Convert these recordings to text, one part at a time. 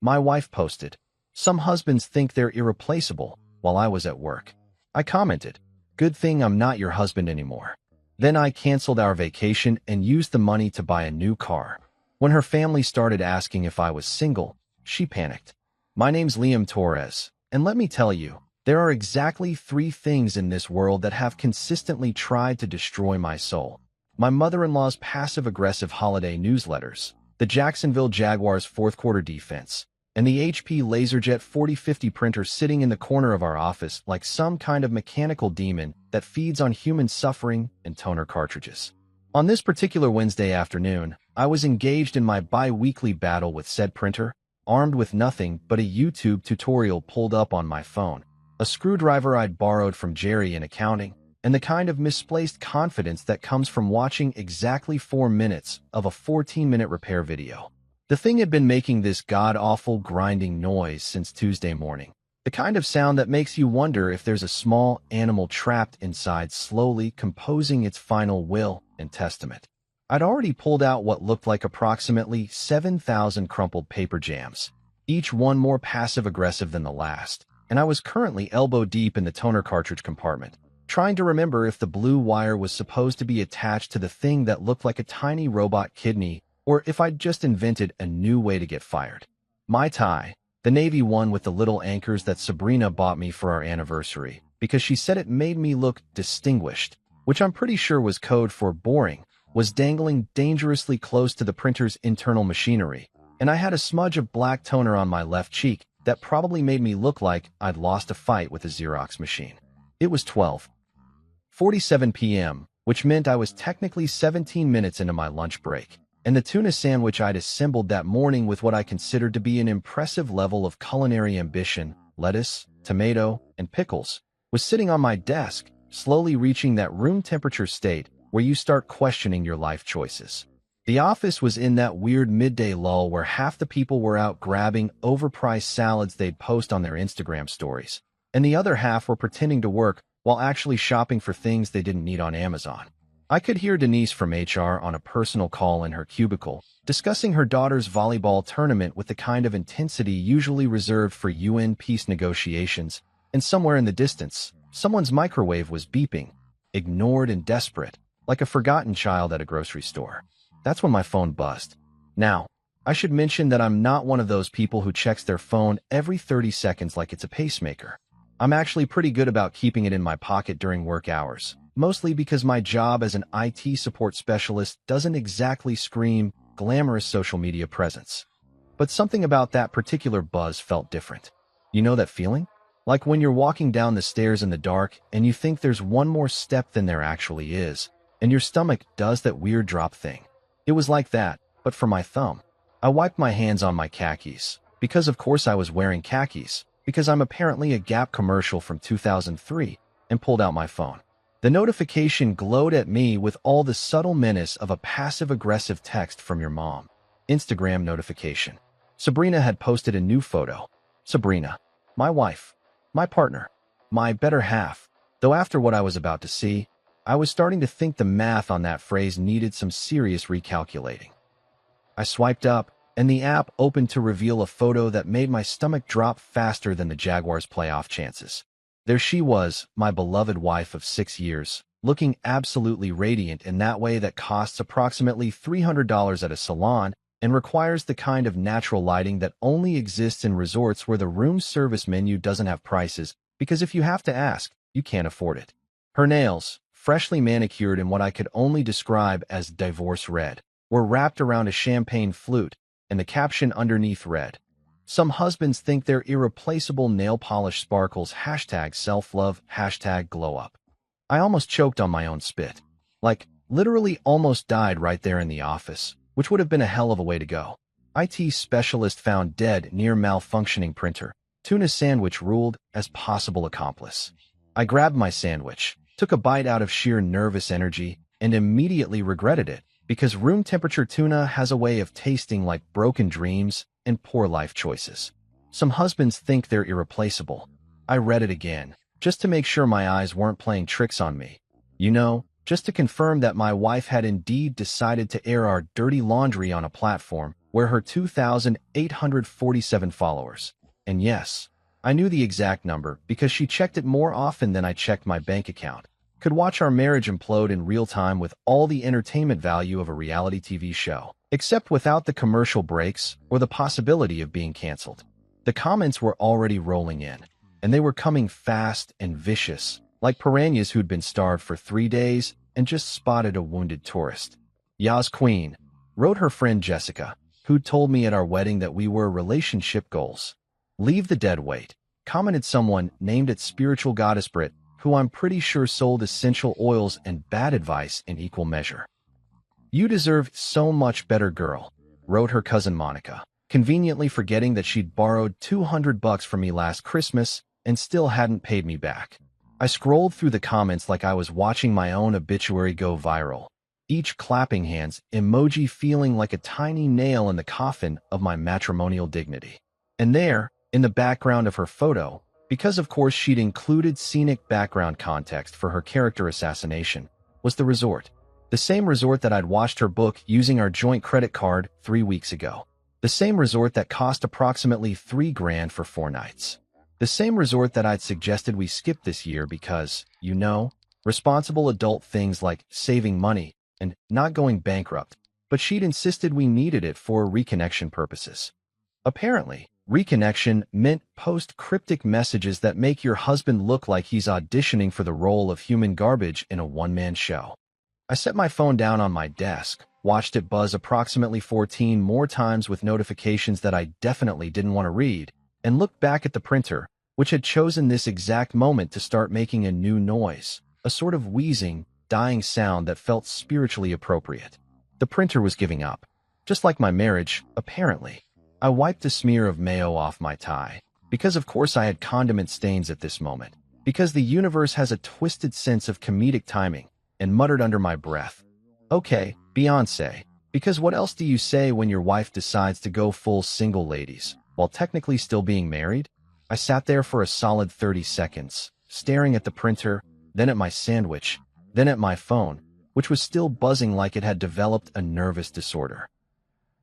My wife posted, "Some husbands think they're irreplaceable," while I was at work. I commented, "Good thing I'm not your husband anymore." Then I canceled our vacation and used the money to buy a new car. When her family started asking if I was single, she panicked. My name's Liam Torres, and let me tell you, there are exactly 3 things in this world that have consistently tried to destroy my soul. My mother-in-law's passive-aggressive holiday newsletters, the Jacksonville Jaguars' fourth-quarter defense, and the HP LaserJet 4050 printer sitting in the corner of our office like some kind of mechanical demon that feeds on human suffering and toner cartridges. On this particular Wednesday afternoon, I was engaged in my bi-weekly battle with said printer, armed with nothing but a YouTube tutorial pulled up on my phone, a screwdriver I'd borrowed from Jerry in accounting, and the kind of misplaced confidence that comes from watching exactly 4 minutes of a 14-minute repair video. The thing had been making this god-awful grinding noise since Tuesday morning, the kind of sound that makes you wonder if there's a small animal trapped inside slowly composing its final will and testament. I'd already pulled out what looked like approximately 7,000 crumpled paper jams, each one more passive-aggressive than the last, and I was currently elbow-deep in the toner cartridge compartment, trying to remember if the blue wire was supposed to be attached to the thing that looked like a tiny robot kidney or if I'd just invented a new way to get fired. My tie, the navy one with the little anchors that Sabrina bought me for our anniversary, because she said it made me look distinguished, which I'm pretty sure was code for boring, was dangling dangerously close to the printer's internal machinery, and I had a smudge of black toner on my left cheek that probably made me look like I'd lost a fight with a Xerox machine. It was 12:47 p.m., which meant I was technically 17 minutes into my lunch break, and the tuna sandwich I'd assembled that morning with what I considered to be an impressive level of culinary ambition, lettuce, tomato, and pickles, was sitting on my desk, slowly reaching that room temperature state where you start questioning your life choices. The office was in that weird midday lull where half the people were out grabbing overpriced salads they'd post on their Instagram stories, and the other half were pretending to work while actually shopping for things they didn't need on Amazon. I could hear Denise from HR on a personal call in her cubicle, discussing her daughter's volleyball tournament with the kind of intensity usually reserved for UN peace negotiations, and somewhere in the distance, someone's microwave was beeping, ignored and desperate, like a forgotten child at a grocery store. That's when my phone buzzed. Now, I should mention that I'm not one of those people who checks their phone every 30 seconds like it's a pacemaker. I'm actually pretty good about keeping it in my pocket during work hours, mostly because my job as an IT support specialist doesn't exactly scream glamorous social media presence. But something about that particular buzz felt different. You know that feeling? Like when you're walking down the stairs in the dark and you think there's one more step than there actually is, and your stomach does that weird drop thing. It was like that, but for my thumb. I wiped my hands on my khakis, because of course I was wearing khakis, because I'm apparently a Gap commercial from 2003, and pulled out my phone. The notification glowed at me with all the subtle menace of a passive-aggressive text from your mom. Instagram notification. Sabrina had posted a new photo. Sabrina. My wife. My partner. My better half. Though after what I was about to see, I was starting to think the math on that phrase needed some serious recalculating. I swiped up, and the app opened to reveal a photo that made my stomach drop faster than the Jaguars' playoff chances. There she was, my beloved wife of 6 years, looking absolutely radiant in that way that costs approximately $300 at a salon and requires the kind of natural lighting that only exists in resorts where the room service menu doesn't have prices, because if you have to ask, you can't afford it. Her nails, freshly manicured in what I could only describe as divorce red, were wrapped around a champagne flute, and the caption underneath read, "Some husbands think their irreplaceable nail polish sparkles #self-love #glow-up." I almost choked on my own spit. Like, literally almost died right there in the office, which would have been a hell of a way to go. IT specialist found dead near malfunctioning printer. Tuna sandwich ruled as possible accomplice. I grabbed my sandwich, took a bite out of sheer nervous energy, and immediately regretted it, because room temperature tuna has a way of tasting like broken dreams and poor life choices. Some husbands think they're irreplaceable. I read it again, just to make sure my eyes weren't playing tricks on me. You know, just to confirm that my wife had indeed decided to air our dirty laundry on a platform where her 2,847 followers. And yes, I knew the exact number because she checked it more often than I checked my bank account. Could watch our marriage implode in real time with all the entertainment value of a reality TV show, except without the commercial breaks or the possibility of being canceled. The comments were already rolling in, and they were coming fast and vicious, like piranhas who'd been starved for 3 days and just spotted a wounded tourist. Yas Queen, wrote her friend Jessica, who'd told me at our wedding that we were relationship goals. Leave the dead weight, commented someone named it Spiritual Goddess Brit, who I'm pretty sure sold essential oils and bad advice in equal measure. You deserve so much better, girl, wrote her cousin Monica, conveniently forgetting that she'd borrowed $200 from me last Christmas and still hadn't paid me back. I scrolled through the comments like I was watching my own obituary go viral, each clapping hands emoji feeling like a tiny nail in the coffin of my matrimonial dignity. And there, in the background of her photo, because of course she'd included scenic background context for her character assassination, was the resort. The same resort that I'd watched her book using our joint credit card 3 weeks ago. The same resort that cost approximately $3,000 for 4 nights. The same resort that I'd suggested we skip this year because, you know, responsible adult things like saving money and not going bankrupt, but she'd insisted we needed it for reconnection purposes. Apparently, reconnection meant post cryptic messages that make your husband look like he's auditioning for the role of human garbage in a one-man show. I set my phone down on my desk, watched it buzz approximately 14 more times with notifications that I definitely didn't want to read, and looked back at the printer, which had chosen this exact moment to start making a new noise, a sort of wheezing, dying sound that felt spiritually appropriate. The printer was giving up. Just like my marriage, apparently. I wiped a smear of mayo off my tie, because of course I had condiment stains at this moment, because the universe has a twisted sense of comedic timing, and muttered under my breath, "Okay, Beyoncé, because what else do you say when your wife decides to go full single ladies, while technically still being married?" I sat there for a solid 30 seconds, staring at the printer, then at my sandwich, then at my phone, which was still buzzing like it had developed a nervous disorder.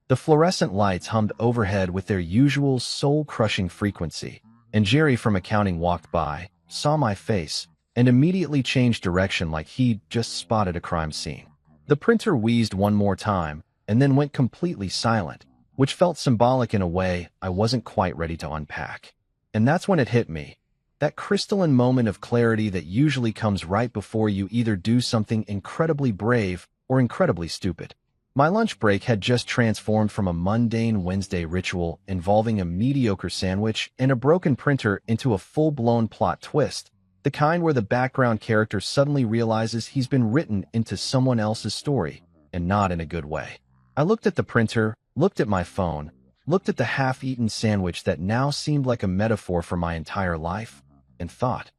The fluorescent lights hummed overhead with their usual soul-crushing frequency, and Jerry from accounting walked by, saw my face, and immediately changed direction like he'd just spotted a crime scene. The printer wheezed one more time, and then went completely silent, which felt symbolic in a way I wasn't quite ready to unpack. And that's when it hit me. That crystalline moment of clarity that usually comes right before you either do something incredibly brave or incredibly stupid. My lunch break had just transformed from a mundane Wednesday ritual involving a mediocre sandwich and a broken printer into a full-blown plot twist, the kind where the background character suddenly realizes he's been written into someone else's story, and not in a good way. I looked at the printer, looked at my phone, looked at the half-eaten sandwich that now seemed like a metaphor for my entire life, and thought,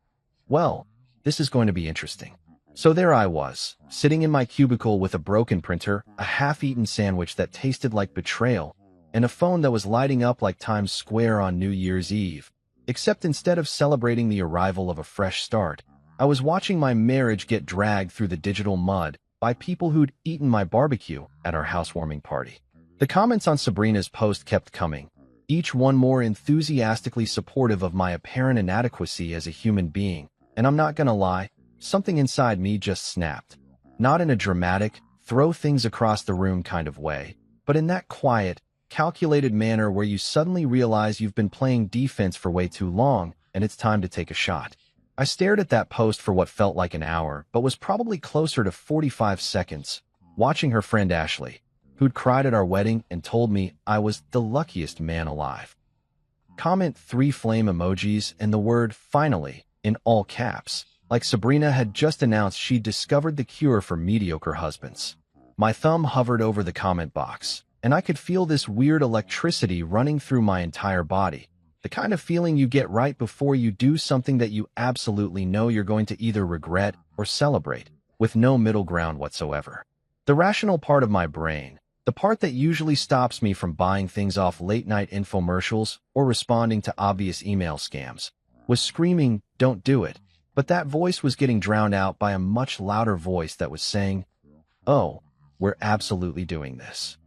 well, this is going to be interesting. So there I was, sitting in my cubicle with a broken printer, a half-eaten sandwich that tasted like betrayal, and a phone that was lighting up like Times Square on New Year's Eve. Except instead of celebrating the arrival of a fresh start, I was watching my marriage get dragged through the digital mud by people who'd eaten my barbecue at our housewarming party. The comments on Sabrina's post kept coming, each one more enthusiastically supportive of my apparent inadequacy as a human being, and I'm not gonna lie, something inside me just snapped. Not in a dramatic, throw things across the room kind of way, but in that quiet, calculated manner where you suddenly realize you've been playing defense for way too long and it's time to take a shot. I stared at that post for what felt like an hour, but was probably closer to 45 seconds, watching her friend Ashley, who'd cried at our wedding and told me I was the luckiest man alive. Comment 3 flame emojis and the word "finally" in all caps, like Sabrina had just announced she'd discovered the cure for mediocre husbands. My thumb hovered over the comment box, and I could feel this weird electricity running through my entire body, the kind of feeling you get right before you do something that you absolutely know you're going to either regret or celebrate, with no middle ground whatsoever. The rational part of my brain, the part that usually stops me from buying things off late-night infomercials or responding to obvious email scams, was screaming, "Don't do it." But that voice was getting drowned out by a much louder voice that was saying, "Oh, we're absolutely doing this."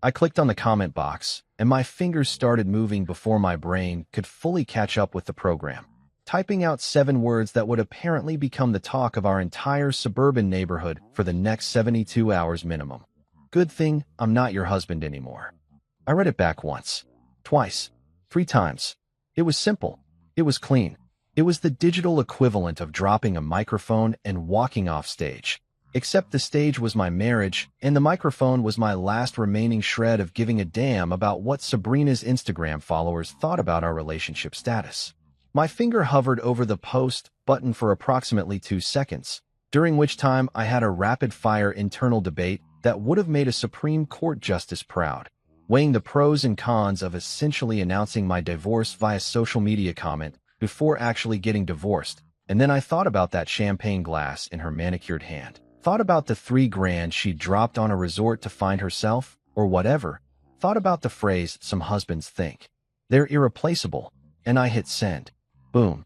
I clicked on the comment box, and my fingers started moving before my brain could fully catch up with the program, typing out 7 words that would apparently become the talk of our entire suburban neighborhood for the next 72 hours minimum. Good thing I'm not your husband anymore. I read it back once, twice, 3 times. It was simple. It was clean. It was the digital equivalent of dropping a microphone and walking off stage. Except the stage was my marriage, and the microphone was my last remaining shred of giving a damn about what Sabrina's Instagram followers thought about our relationship status. My finger hovered over the post button for approximately 2 seconds, during which time I had a rapid-fire internal debate that would have made a Supreme Court justice proud, weighing the pros and cons of essentially announcing my divorce via social media comment before actually getting divorced. And then I thought about that champagne glass in her manicured hand. Thought about the $3,000 she dropped on a resort to find herself, or whatever. Thought about the phrase some husbands think they're irreplaceable, and I hit send. Boom.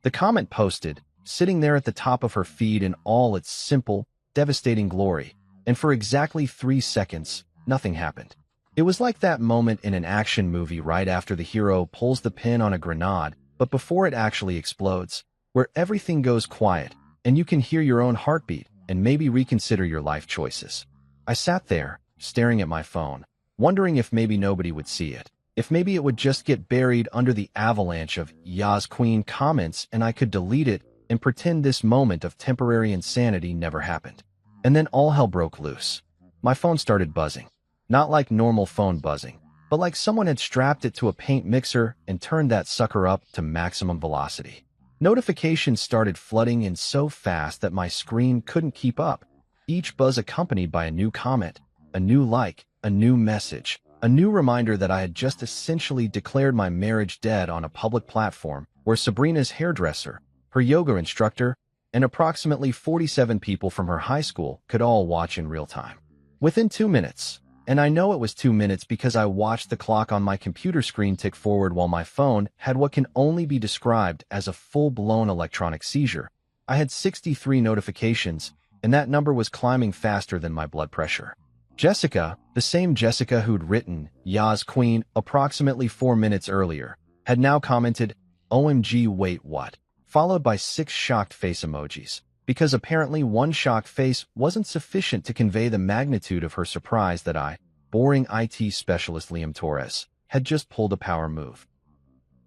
The comment posted, sitting there at the top of her feed in all its simple, devastating glory, and for exactly 3 seconds, nothing happened. It was like that moment in an action movie right after the hero pulls the pin on a grenade, but before it actually explodes, where everything goes quiet, and you can hear your own heartbeat, and maybe reconsider your life choices. I sat there, staring at my phone, wondering if maybe nobody would see it, if maybe it would just get buried under the avalanche of Yas Queen comments and I could delete it and pretend this moment of temporary insanity never happened. And then all hell broke loose. My phone started buzzing. Not like normal phone buzzing, but like someone had strapped it to a paint mixer and turned that sucker up to maximum velocity. Notifications started flooding in so fast that my screen couldn't keep up, each buzz accompanied by a new comment, a new like, a new message, a new reminder that I had just essentially declared my marriage dead on a public platform where Sabrina's hairdresser, her yoga instructor, and approximately 47 people from her high school could all watch in real time. Within 2 minutes, and I know it was 2 minutes because I watched the clock on my computer screen tick forward while my phone had what can only be described as a full-blown electronic seizure. I had 63 notifications, and that number was climbing faster than my blood pressure. Jessica, the same Jessica who'd written Yas Queen approximately 4 minutes earlier, had now commented, "OMG, wait, what?" followed by 6 shocked face emojis, because apparently one shocked face wasn't sufficient to convey the magnitude of her surprise that I, boring IT specialist Liam Torres, had just pulled a power move.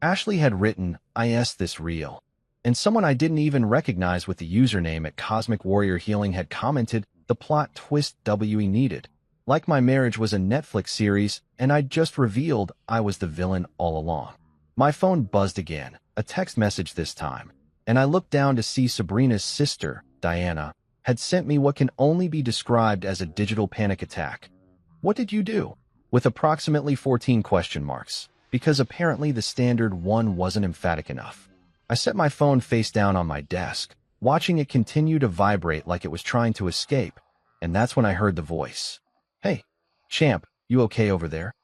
Ashley had written, "Is this real?" And someone I didn't even recognize with the username at Cosmic Warrior Healing had commented, "The plot twist we needed." Like my marriage was a Netflix series, and I'd just revealed I was the villain all along. My phone buzzed again, a text message this time, and I looked down to see Sabrina's sister, Diana, had sent me what can only be described as a digital panic attack. "What did you do?" with approximately 14 question marks, because apparently the standard one wasn't emphatic enough. I set my phone face down on my desk, watching it continue to vibrate like it was trying to escape, and that's when I heard the voice. "Hey, champ, you okay over there?"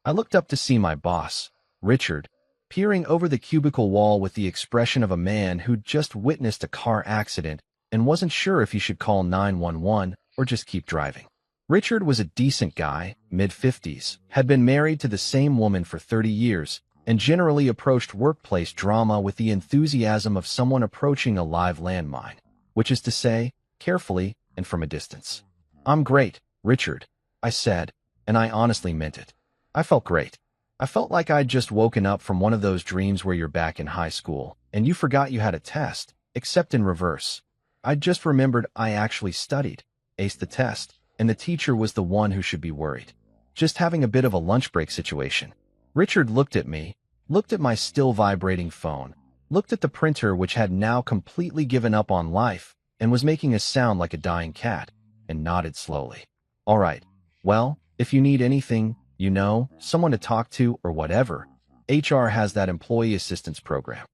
I looked up to see my boss, Richard, peering over the cubicle wall with the expression of a man who'd just witnessed a car accident and wasn't sure if he should call 911 or just keep driving. Richard was a decent guy, mid-50s, had been married to the same woman for 30 years, and generally approached workplace drama with the enthusiasm of someone approaching a live landmine, which is to say, carefully and from a distance. "I'm great, Richard," I said, and I honestly meant it. I felt great. I felt like I'd just woken up from one of those dreams where you're back in high school, and you forgot you had a test, except in reverse. I'd just remembered I actually studied, aced the test, and the teacher was the one who should be worried. Just having a bit of a lunch break situation. Richard looked at me, looked at my still vibrating phone, looked at the printer which had now completely given up on life and was making a sound like a dying cat, and nodded slowly. "All right. Well, if you need anything, you know, someone to talk to or whatever, HR has that employee assistance program."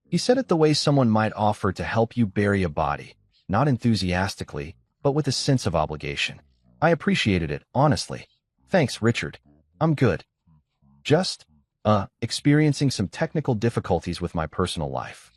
He said it the way someone might offer to help you bury a body, not enthusiastically, but with a sense of obligation. I appreciated it, honestly. "Thanks, Richard. I'm good. Just, experiencing some technical difficulties with my personal life."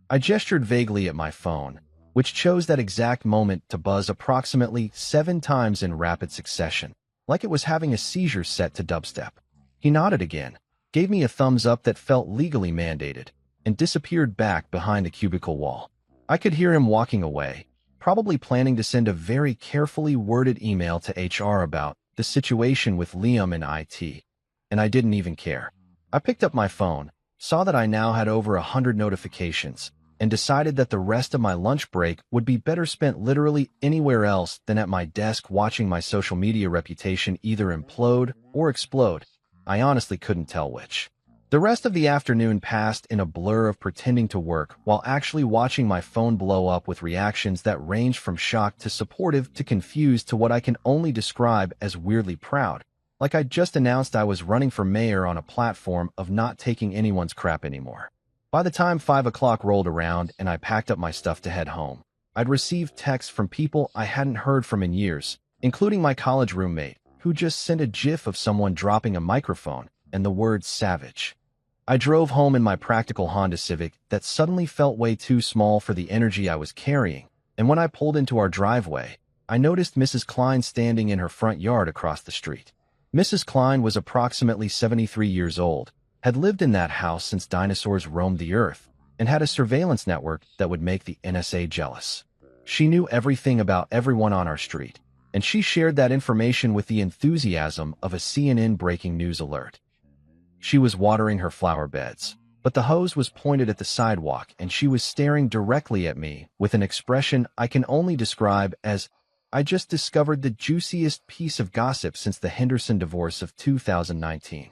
I gestured vaguely at my phone, which chose that exact moment to buzz approximately 7 times in rapid succession. like it was having a seizure set to dubstep. He nodded again, gave me a thumbs up that felt legally mandated, and disappeared back behind the cubicle wall. I could hear him walking away, probably planning to send a very carefully worded email to HR about the situation with Liam and IT, and I didn't even care. I picked up my phone, saw that I now had over 100 notifications, and decided that the rest of my lunch break would be better spent literally anywhere else than at my desk watching my social media reputation either implode or explode. I honestly couldn't tell which. The rest of the afternoon passed in a blur of pretending to work while actually watching my phone blow up with reactions that ranged from shocked to supportive to confused to what I can only describe as weirdly proud, like I'd just announced I was running for mayor on a platform of not taking anyone's crap anymore. By the time 5 o'clock rolled around and I packed up my stuff to head home, I'd received texts from people I hadn't heard from in years, including my college roommate, who just sent a gif of someone dropping a microphone and the word savage. I drove home in my practical Honda Civic that suddenly felt way too small for the energy I was carrying, and when I pulled into our driveway, I noticed Mrs. Klein standing in her front yard across the street. Mrs. Klein was approximately 73 years old, had lived in that house since dinosaurs roamed the earth, and had a surveillance network that would make the NSA jealous. She knew everything about everyone on our street, and she shared that information with the enthusiasm of a CNN breaking news alert. She was watering her flower beds, but the hose was pointed at the sidewalk and she was staring directly at me with an expression I can only describe as, "I just discovered the juiciest piece of gossip since the Henderson divorce of 2019.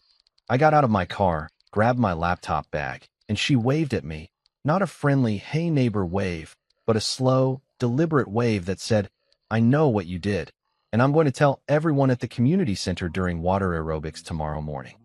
I got out of my car, grabbed my laptop bag, and she waved at me, not a friendly "hey neighbor" wave, but a slow, deliberate wave that said, "I know what you did, and I'm going to tell everyone at the community center during water aerobics tomorrow morning."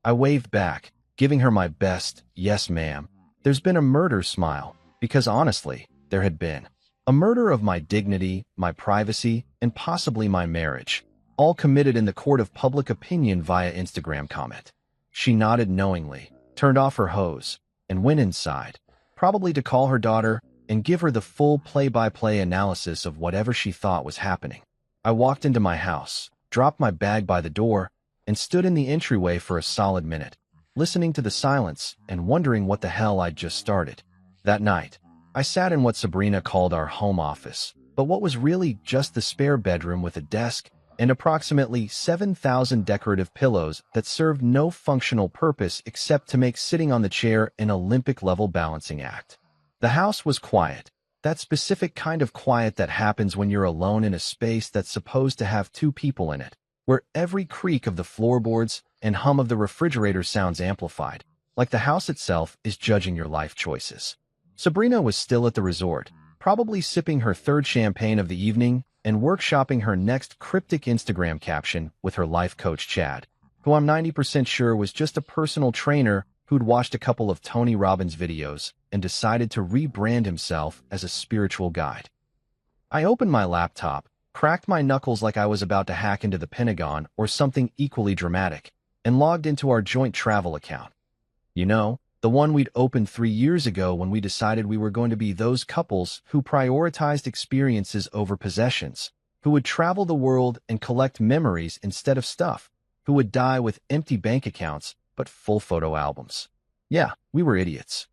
I waved back, giving her my best, "Yes, ma'am." There's been a murder smile, because honestly, there had been. A murder of my dignity, my privacy, and possibly my marriage, all committed in the court of public opinion via Instagram comment. She nodded knowingly, turned off her hose, and went inside, probably to call her daughter and give her the full play-by-play analysis of whatever she thought was happening. I walked into my house, dropped my bag by the door, and stood in the entryway for a solid minute, listening to the silence and wondering what the hell I'd just started. That night, I sat in what Sabrina called our home office, but what was really just the spare bedroom with a desk and approximately 7,000 decorative pillows that served no functional purpose except to make sitting on the chair an Olympic-level balancing act. The house was quiet, that specific kind of quiet that happens when you're alone in a space that's supposed to have two people in it, where every creak of the floorboards and hum of the refrigerator sounds amplified, like the house itself is judging your life choices. Sabrina was still at the resort, probably sipping her third champagne of the evening and workshopping her next cryptic Instagram caption with her life coach Chad, who I'm 90% sure was just a personal trainer who'd watched a couple of Tony Robbins videos and decided to rebrand himself as a spiritual guide. I opened my laptop, cracked my knuckles like I was about to hack into the Pentagon or something equally dramatic, and logged into our joint travel account. You know, the one we'd opened 3 years ago when we decided we were going to be those couples who prioritized experiences over possessions, who would travel the world and collect memories instead of stuff, who would die with empty bank accounts but full photo albums. Yeah, we were idiots.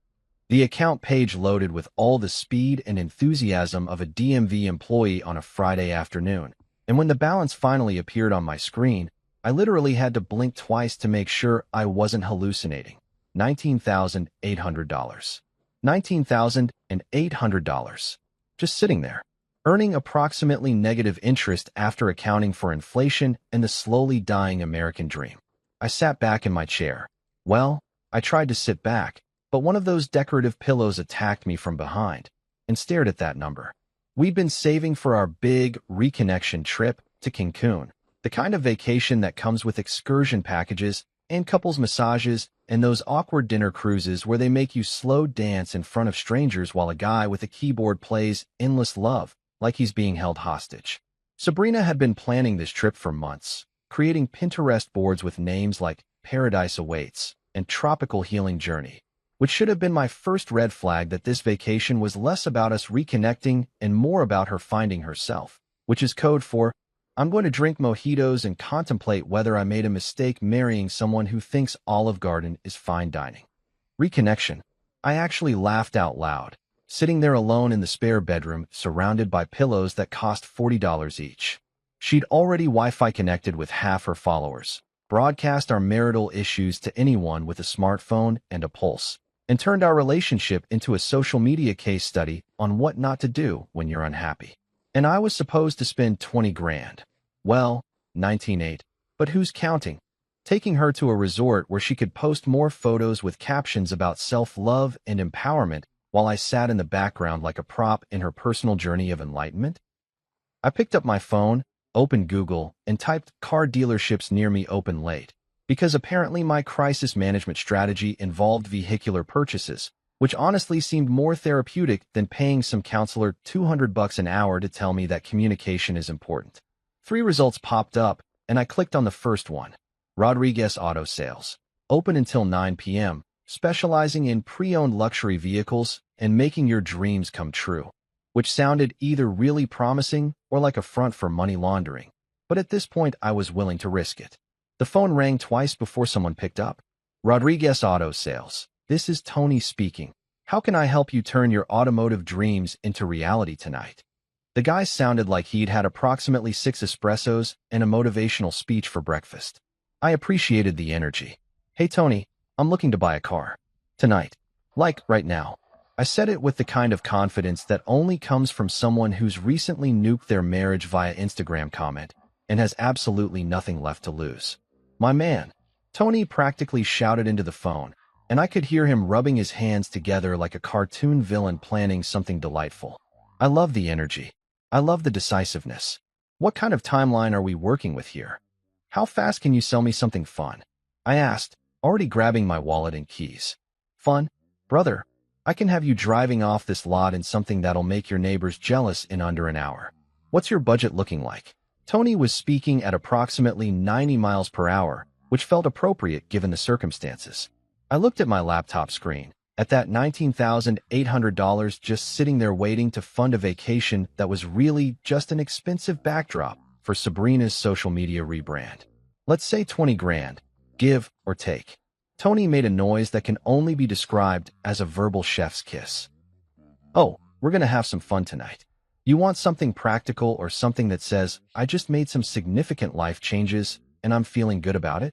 The account page loaded with all the speed and enthusiasm of a DMV employee on a Friday afternoon, and when the balance finally appeared on my screen, I literally had to blink twice to make sure I wasn't hallucinating. $19,800. $19,800. Just sitting there, earning approximately negative interest after accounting for inflation and the slowly dying American dream. I sat back in my chair. Well, I tried to sit back, but one of those decorative pillows attacked me from behind and stared at that number. We'd been saving for our big reconnection trip to Cancun, the kind of vacation that comes with excursion packages and couples massages and those awkward dinner cruises where they make you slow dance in front of strangers while a guy with a keyboard plays Endless Love like he's being held hostage. Sabrina had been planning this trip for months, creating Pinterest boards with names like Paradise Awaits and Tropical Healing Journey, which should have been my first red flag that this vacation was less about us reconnecting and more about her finding herself, which is code for I'm going to drink mojitos and contemplate whether I made a mistake marrying someone who thinks Olive Garden is fine dining. Reconnection. I actually laughed out loud, sitting there alone in the spare bedroom, surrounded by pillows that cost $40 each. She'd already Wi-Fi connected with half her followers, broadcast our marital issues to anyone with a smartphone and a pulse, and turned our relationship into a social media case study on what not to do when you're unhappy. And I was supposed to spend 20 grand. Well, 19.8. But who's counting? Taking her to a resort where she could post more photos with captions about self-love and empowerment while I sat in the background like a prop in her personal journey of enlightenment? I picked up my phone, opened Google, and typed car dealerships near me open late, because apparently my crisis management strategy involved vehicular purchases, which honestly seemed more therapeutic than paying some counselor $200 an hour to tell me that communication is important. 3 results popped up, and I clicked on the first one. Rodriguez Auto Sales. Open until 9 p.m., specializing in pre-owned luxury vehicles and making your dreams come true, which sounded either really promising or like a front for money laundering. But at this point, I was willing to risk it. The phone rang twice before someone picked up. Rodriguez Auto Sales. This is Tony speaking. How can I help you turn your automotive dreams into reality tonight? The guy sounded like he'd had approximately 6 espressos and a motivational speech for breakfast. I appreciated the energy. Hey Tony, I'm looking to buy a car. Tonight. Like, right now. I said it with the kind of confidence that only comes from someone who's recently nuked their marriage via Instagram comment and has absolutely nothing left to lose. My man. Tony practically shouted into the phone, and I could hear him rubbing his hands together like a cartoon villain planning something delightful. I love the energy. I love the decisiveness. What kind of timeline are we working with here? How fast can you sell me something fun? I asked, already grabbing my wallet and keys. Fun? Brother, I can have you driving off this lot in something that'll make your neighbors jealous in under an hour. What's your budget looking like? Tony was speaking at approximately 90 miles per hour, which felt appropriate given the circumstances. I looked at my laptop screen, at that $19,800 just sitting there waiting to fund a vacation that was really just an expensive backdrop for Sabrina's social media rebrand. Let's say 20 grand, give or take. Tony made a noise that can only be described as a verbal chef's kiss. Oh, we're gonna have some fun tonight. You want something practical or something that says, I just made some significant life changes and I'm feeling good about it?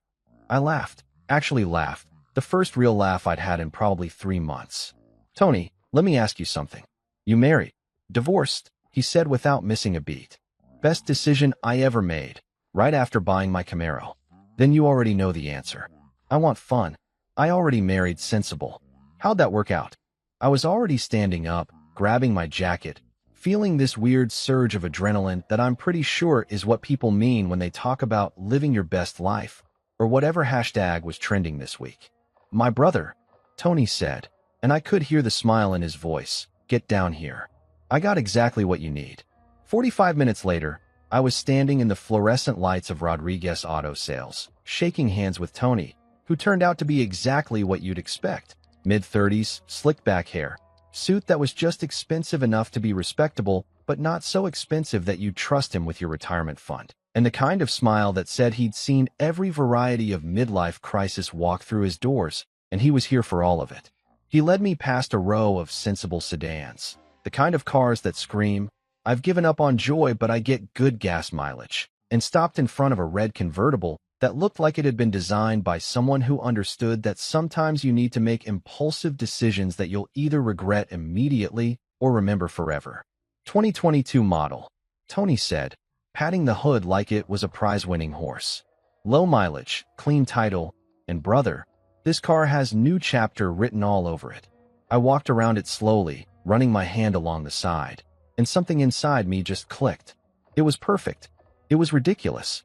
I laughed. Actually laughed. The first real laugh I'd had in probably 3 months. Tony, let me ask you something. You married? Divorced? He said without missing a beat. Best decision I ever made, right after buying my Camaro. Then you already know the answer. I want fun. I already married sensible. How'd that work out? I was already standing up, grabbing my jacket, feeling this weird surge of adrenaline that I'm pretty sure is what people mean when they talk about living your best life, or whatever hashtag was trending this week. My brother, Tony said, and I could hear the smile in his voice. Get down here. I got exactly what you need. 45 minutes later, I was standing in the fluorescent lights of Rodriguez Auto Sales, shaking hands with Tony, who turned out to be exactly what you'd expect. Mid-30s, slicked back hair, suit that was just expensive enough to be respectable, but not so expensive that you'd trust him with your retirement fund, and the kind of smile that said he'd seen every variety of midlife crisis walk through his doors, and he was here for all of it. He led me past a row of sensible sedans, the kind of cars that scream, I've given up on joy but I get good gas mileage, and stopped in front of a red convertible that looked like it had been designed by someone who understood that sometimes you need to make impulsive decisions that you'll either regret immediately or remember forever. 2022 model, Tony said, patting the hood like it was a prize-winning horse. Low mileage, clean title, and brother, this car has new chapter written all over it. I walked around it slowly, running my hand along the side, and something inside me just clicked. It was perfect. It was ridiculous.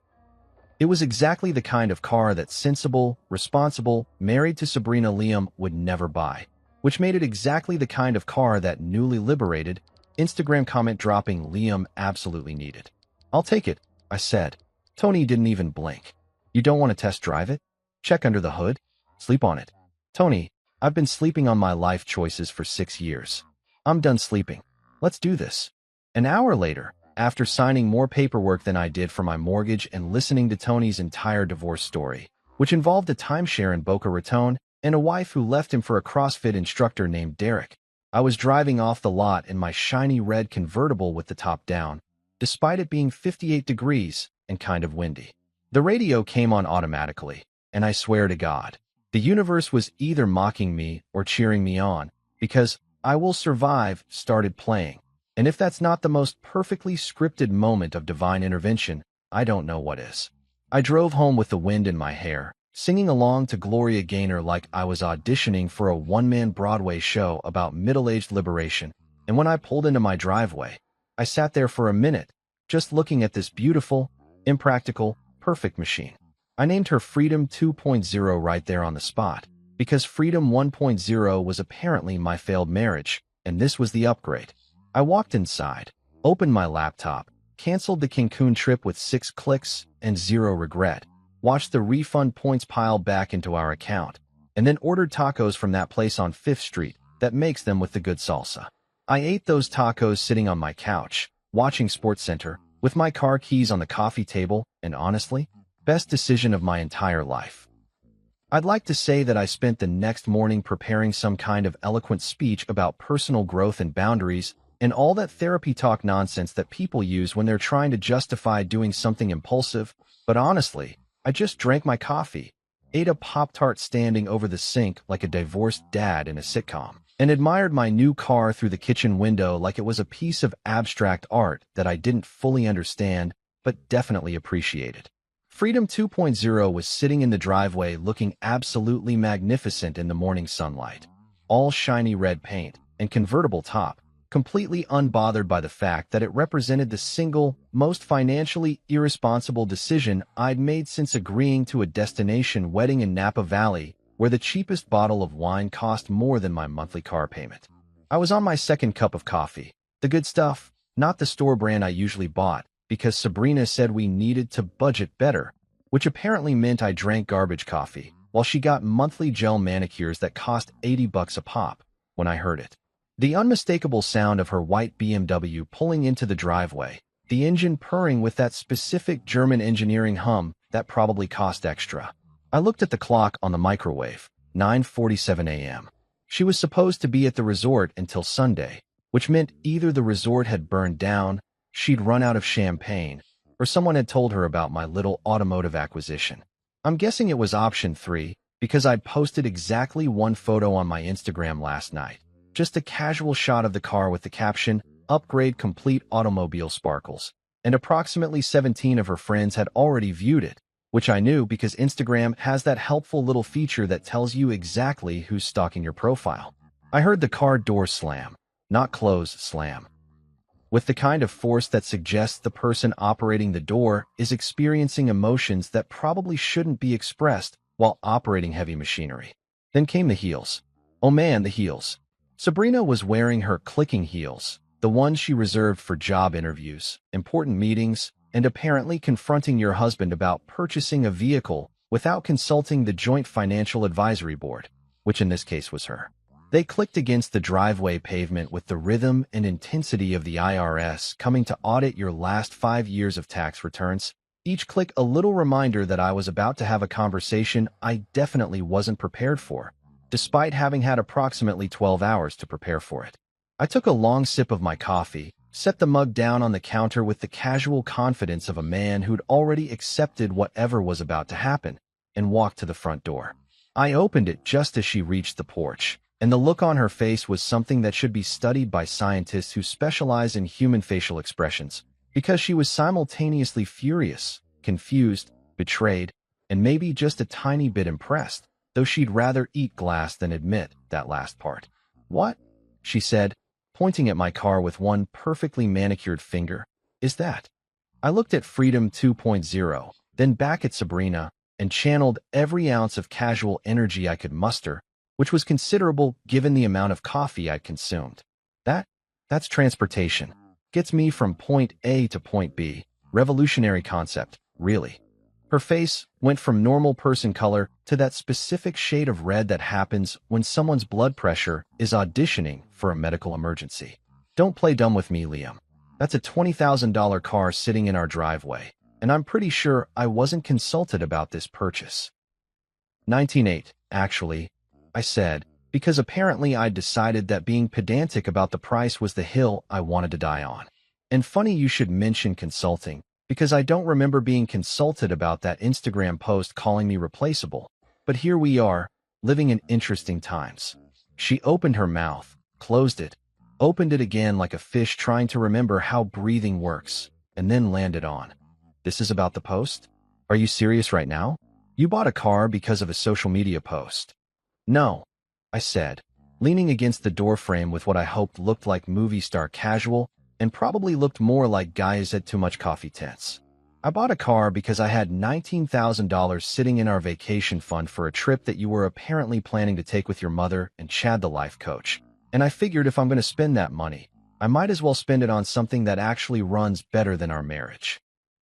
It was exactly the kind of car that sensible, responsible, married to Sabrina Liam would never buy, which made it exactly the kind of car that newly liberated, Instagram comment dropping Liam absolutely needed. I'll take it, I said. Tony didn't even blink. You don't want to test drive it? Check under the hood? Sleep on it. Tony, I've been sleeping on my life choices for 6 years. I'm done sleeping. Let's do this. An hour later, after signing more paperwork than I did for my mortgage and listening to Tony's entire divorce story, which involved a timeshare in Boca Raton and a wife who left him for a CrossFit instructor named Derek. I was driving off the lot in my shiny red convertible with the top down, despite it being 58 degrees and kind of windy. The radio came on automatically, and I swear to God, the universe was either mocking me or cheering me on, because "I Will Survive" started playing. And if that's not the most perfectly scripted moment of divine intervention, I don't know what is. I drove home with the wind in my hair, singing along to Gloria Gaynor like I was auditioning for a one-man Broadway show about middle-aged liberation, and when I pulled into my driveway, I sat there for a minute, just looking at this beautiful, impractical, perfect machine. I named her Freedom 2.0 right there on the spot, because Freedom 1.0 was apparently my failed marriage, and this was the upgrade. I walked inside, opened my laptop, canceled the Cancun trip with 6 clicks and 0 regret, watched the refund points pile back into our account, and then ordered tacos from that place on 5th Street that makes them with the good salsa. I ate those tacos sitting on my couch, watching SportsCenter, with my car keys on the coffee table, and honestly, best decision of my entire life. I'd like to say that I spent the next morning preparing some kind of eloquent speech about personal growth and boundaries, and all that therapy talk nonsense that people use when they're trying to justify doing something impulsive, but honestly, I just drank my coffee, ate a Pop-Tart standing over the sink like a divorced dad in a sitcom, and admired my new car through the kitchen window like it was a piece of abstract art that I didn't fully understand, but definitely appreciated. Freedom 2.0 was sitting in the driveway looking absolutely magnificent in the morning sunlight, all shiny red paint and convertible top, completely unbothered by the fact that it represented the single, most financially irresponsible decision I'd made since agreeing to a destination wedding in Napa Valley, where the cheapest bottle of wine cost more than my monthly car payment. I was on my second cup of coffee, the good stuff, not the store brand I usually bought, because Sabrina said we needed to budget better, which apparently meant I drank garbage coffee, while she got monthly gel manicures that cost $80 a pop. When I heard it, the unmistakable sound of her white BMW pulling into the driveway, the engine purring with that specific German engineering hum that probably cost extra. I looked at the clock on the microwave, 9:47 a.m. She was supposed to be at the resort until Sunday, which meant either the resort had burned down, she'd run out of champagne, or someone had told her about my little automotive acquisition. I'm guessing it was option 3, because I'd posted exactly one photo on my Instagram last night. Just a casual shot of the car with the caption, "Upgrade complete automobile sparkles," and approximately 17 of her friends had already viewed it, which I knew because Instagram has that helpful little feature that tells you exactly who's stalking your profile. I heard the car door slam, not close, slam, with the kind of force that suggests the person operating the door is experiencing emotions that probably shouldn't be expressed while operating heavy machinery. Then came the heels. Oh man, the heels. Sabrina was wearing her clicking heels, the ones she reserved for job interviews, important meetings, and apparently confronting your husband about purchasing a vehicle without consulting the Joint Financial Advisory Board, which in this case was her. They clicked against the driveway pavement with the rhythm and intensity of the IRS coming to audit your last 5 years of tax returns, each click a little reminder that I was about to have a conversation I definitely wasn't prepared for, despite having had approximately 12 hours to prepare for it. I took a long sip of my coffee, set the mug down on the counter with the casual confidence of a man who'd already accepted whatever was about to happen, and walked to the front door. I opened it just as she reached the porch, and the look on her face was something that should be studied by scientists who specialize in human facial expressions, because she was simultaneously furious, confused, betrayed, and maybe just a tiny bit impressed, though she'd rather eat glass than admit that last part. "What?" she said, pointing at my car with one perfectly manicured finger. "Is that?" I looked at Freedom 2.0, then back at Sabrina, and channeled every ounce of casual energy I could muster, which was considerable given the amount of coffee I'd consumed. That's transportation. Gets me from point A to point B. Revolutionary concept, really. Her face went from normal person color to that specific shade of red that happens when someone's blood pressure is auditioning for a medical emergency. Don't play dumb with me, Liam. That's a $20,000 car sitting in our driveway, and I'm pretty sure I wasn't consulted about this purchase. 19.8, actually, I said, because apparently I'd decided that being pedantic about the price was the hill I wanted to die on. And funny you should mention consulting, because I don't remember being consulted about that Instagram post calling me replaceable. But here we are, living in interesting times. She opened her mouth, closed it, opened it again like a fish trying to remember how breathing works, and then landed on. This is about the post? Are you serious right now? You bought a car because of a social media post. No, I said, leaning against the doorframe with what I hoped looked like movie star casual and probably looked more like guys at Too Much Coffee tents. I bought a car because I had $19,000 sitting in our vacation fund for a trip that you were apparently planning to take with your mother and Chad the life coach. And I figured if I'm going to spend that money, I might as well spend it on something that actually runs better than our marriage.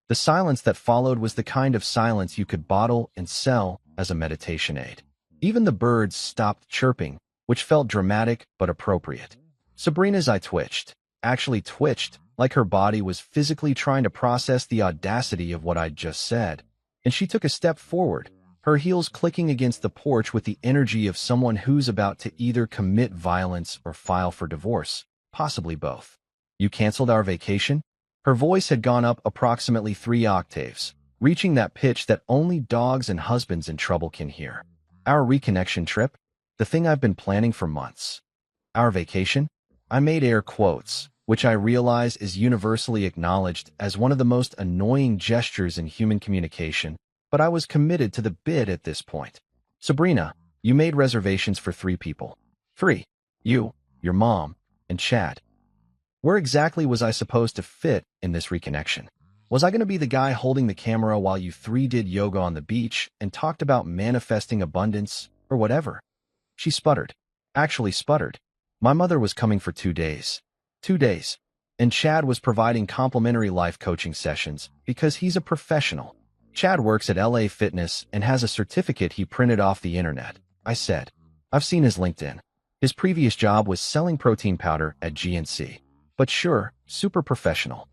The silence that followed was the kind of silence you could bottle and sell as a meditation aid. Even the birds stopped chirping, which felt dramatic but appropriate. Sabrina's eye twitched, actually twitched, like her body was physically trying to process the audacity of what I'd just said. And she took a step forward, her heels clicking against the porch with the energy of someone who's about to either commit violence or file for divorce, possibly both. You canceled our vacation? Her voice had gone up approximately 3 octaves, reaching that pitch that only dogs and husbands in trouble can hear. Our reconnection trip? The thing I've been planning for months. Our vacation? I made air quotes, which I realize is universally acknowledged as one of the most annoying gestures in human communication, but I was committed to the bid at this point. Sabrina, you made reservations for 3 people. 3. You, your mom, and Chad. Where exactly was I supposed to fit in this reconnection? Was I going to be the guy holding the camera while you 3 did yoga on the beach and talked about manifesting abundance or whatever? She sputtered. Actually sputtered. My mother was coming for 2 days. 2 days. And Chad was providing complimentary life coaching sessions because he's a professional. Chad works at LA Fitness and has a certificate he printed off the internet, I said. I've seen his LinkedIn. His previous job was selling protein powder at GNC. But sure, super professional.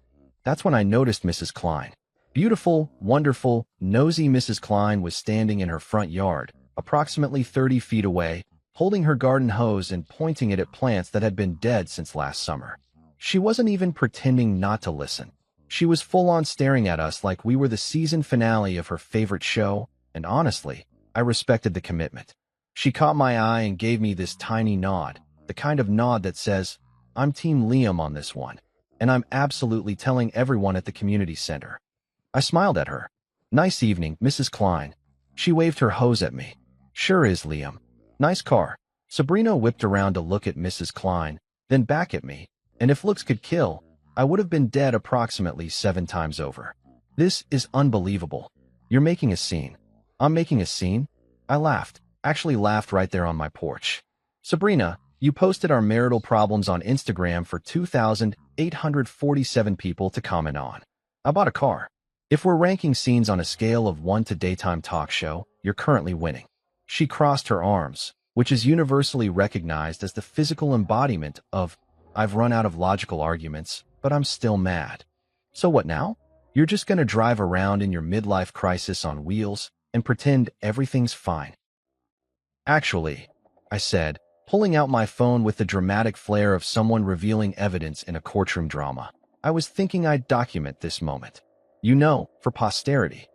That's when I noticed Mrs. Klein. Beautiful, wonderful, nosy Mrs. Klein was standing in her front yard, approximately 30 feet away, holding her garden hose and pointing it at plants that had been dead since last summer. She wasn't even pretending not to listen. She was full-on staring at us like we were the season finale of her favorite show, and honestly, I respected the commitment. She caught my eye and gave me this tiny nod, the kind of nod that says, I'm Team Liam on this one, and I'm absolutely telling everyone at the community center. I smiled at her. Nice evening, Mrs. Klein. She waved her hose at me. Sure is, Liam. Nice car. Sabrina whipped around to look at Mrs. Klein, then back at me, and if looks could kill, I would have been dead approximately 7 times over. This is unbelievable. You're making a scene. I'm making a scene? I laughed, actually laughed right there on my porch. Sabrina, you posted our marital problems on Instagram for 2,847 people to comment on. I bought a car. If we're ranking scenes on a scale of 1 to daytime talk show, you're currently winning. She crossed her arms, which is universally recognized as the physical embodiment of, I've run out of logical arguments, but I'm still mad. So what now? You're just gonna drive around in your midlife crisis on wheels and pretend everything's fine. Actually, I said, pulling out my phone with the dramatic flair of someone revealing evidence in a courtroom drama. I was thinking I'd document this moment. You know, for posterity.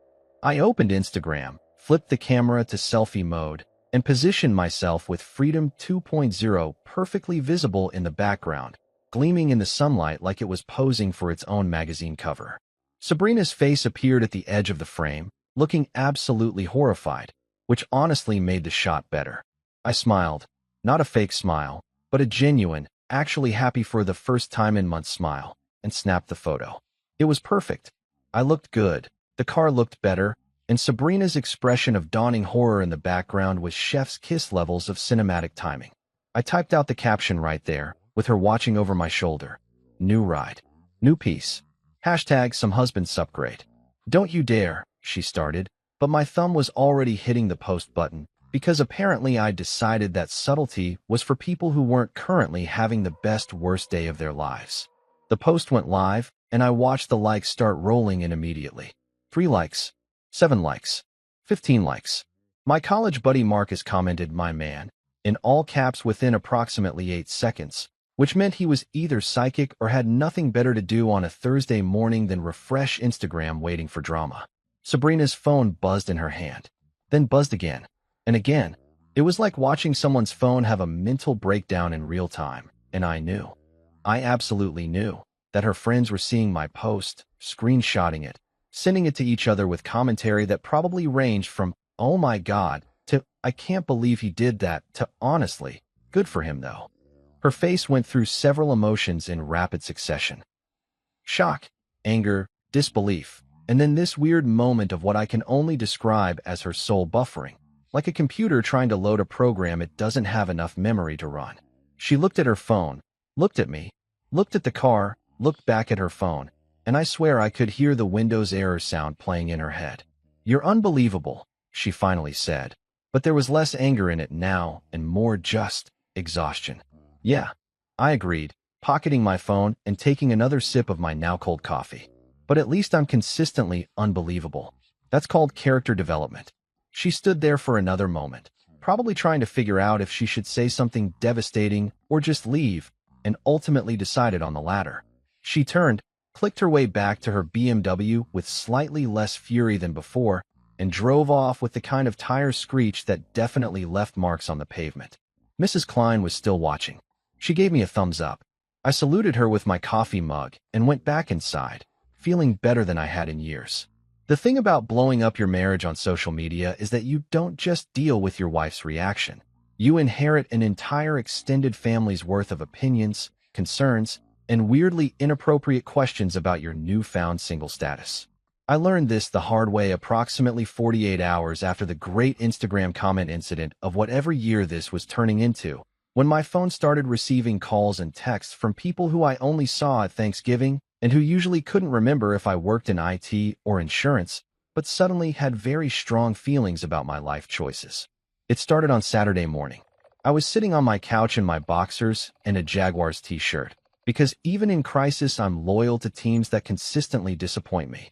I opened Instagram, flipped the camera to selfie mode, and positioned myself with Freedom 2.0 perfectly visible in the background, gleaming in the sunlight like it was posing for its own magazine cover. Sabrina's face appeared at the edge of the frame, looking absolutely horrified, which honestly made the shot better. I smiled. Not a fake smile, but a genuine, actually happy for the first time in months smile, and snapped the photo. It was perfect. I looked good, the car looked better, and Sabrina's expression of dawning horror in the background was chef's kiss levels of cinematic timing. I typed out the caption right there, with her watching over my shoulder. New ride. New piece. Hashtag some husband subgrade. Don't you dare, she started, but my thumb was already hitting the post button, because apparently I'd decided that subtlety was for people who weren't currently having the best worst day of their lives. The post went live, and I watched the likes start rolling in immediately. 3 likes, 7 likes, 15 likes. My college buddy Marcus commented, "My man," in all caps within approximately 8 seconds, which meant he was either psychic or had nothing better to do on a Thursday morning than refresh Instagram waiting for drama. Sabrina's phone buzzed in her hand, then buzzed again, and again. It was like watching someone's phone have a mental breakdown in real time, and I absolutely knew, that her friends were seeing my post, screenshotting it, sending it to each other with commentary that probably ranged from, "Oh my God," to, "I can't believe he did that," to, "Honestly, good for him though." Her face went through several emotions in rapid succession. Shock, anger, disbelief, and then this weird moment of what I can only describe as her soul buffering, like a computer trying to load a program it doesn't have enough memory to run. She looked at her phone, looked at me, looked at the car, looked back at her phone, and I swear I could hear the Windows error sound playing in her head. "You're unbelievable," she finally said, but there was less anger in it now and more just exhaustion. "Yeah," I agreed, pocketing my phone and taking another sip of my now-cold coffee. "But at least I'm consistently unbelievable. That's called character development." She stood there for another moment, probably trying to figure out if she should say something devastating or just leave, and ultimately decided on the latter. She turned, clicked her way back to her BMW with slightly less fury than before, and drove off with the kind of tire screech that definitely left marks on the pavement. Mrs. Klein was still watching. She gave me a thumbs up. I saluted her with my coffee mug and went back inside, feeling better than I had in years. The thing about blowing up your marriage on social media is that you don't just deal with your wife's reaction. You inherit an entire extended family's worth of opinions, concerns, and weirdly inappropriate questions about your newfound single status. I learned this the hard way approximately 48 hours after the great Instagram comment incident of whatever year this was turning into, when my phone started receiving calls and texts from people who I only saw at Thanksgiving and who usually couldn't remember if I worked in IT or insurance, but suddenly had very strong feelings about my life choices. It started on Saturday morning. I was sitting on my couch in my boxers and a Jaguars t-shirt, because even in crisis I'm loyal to teams that consistently disappoint me.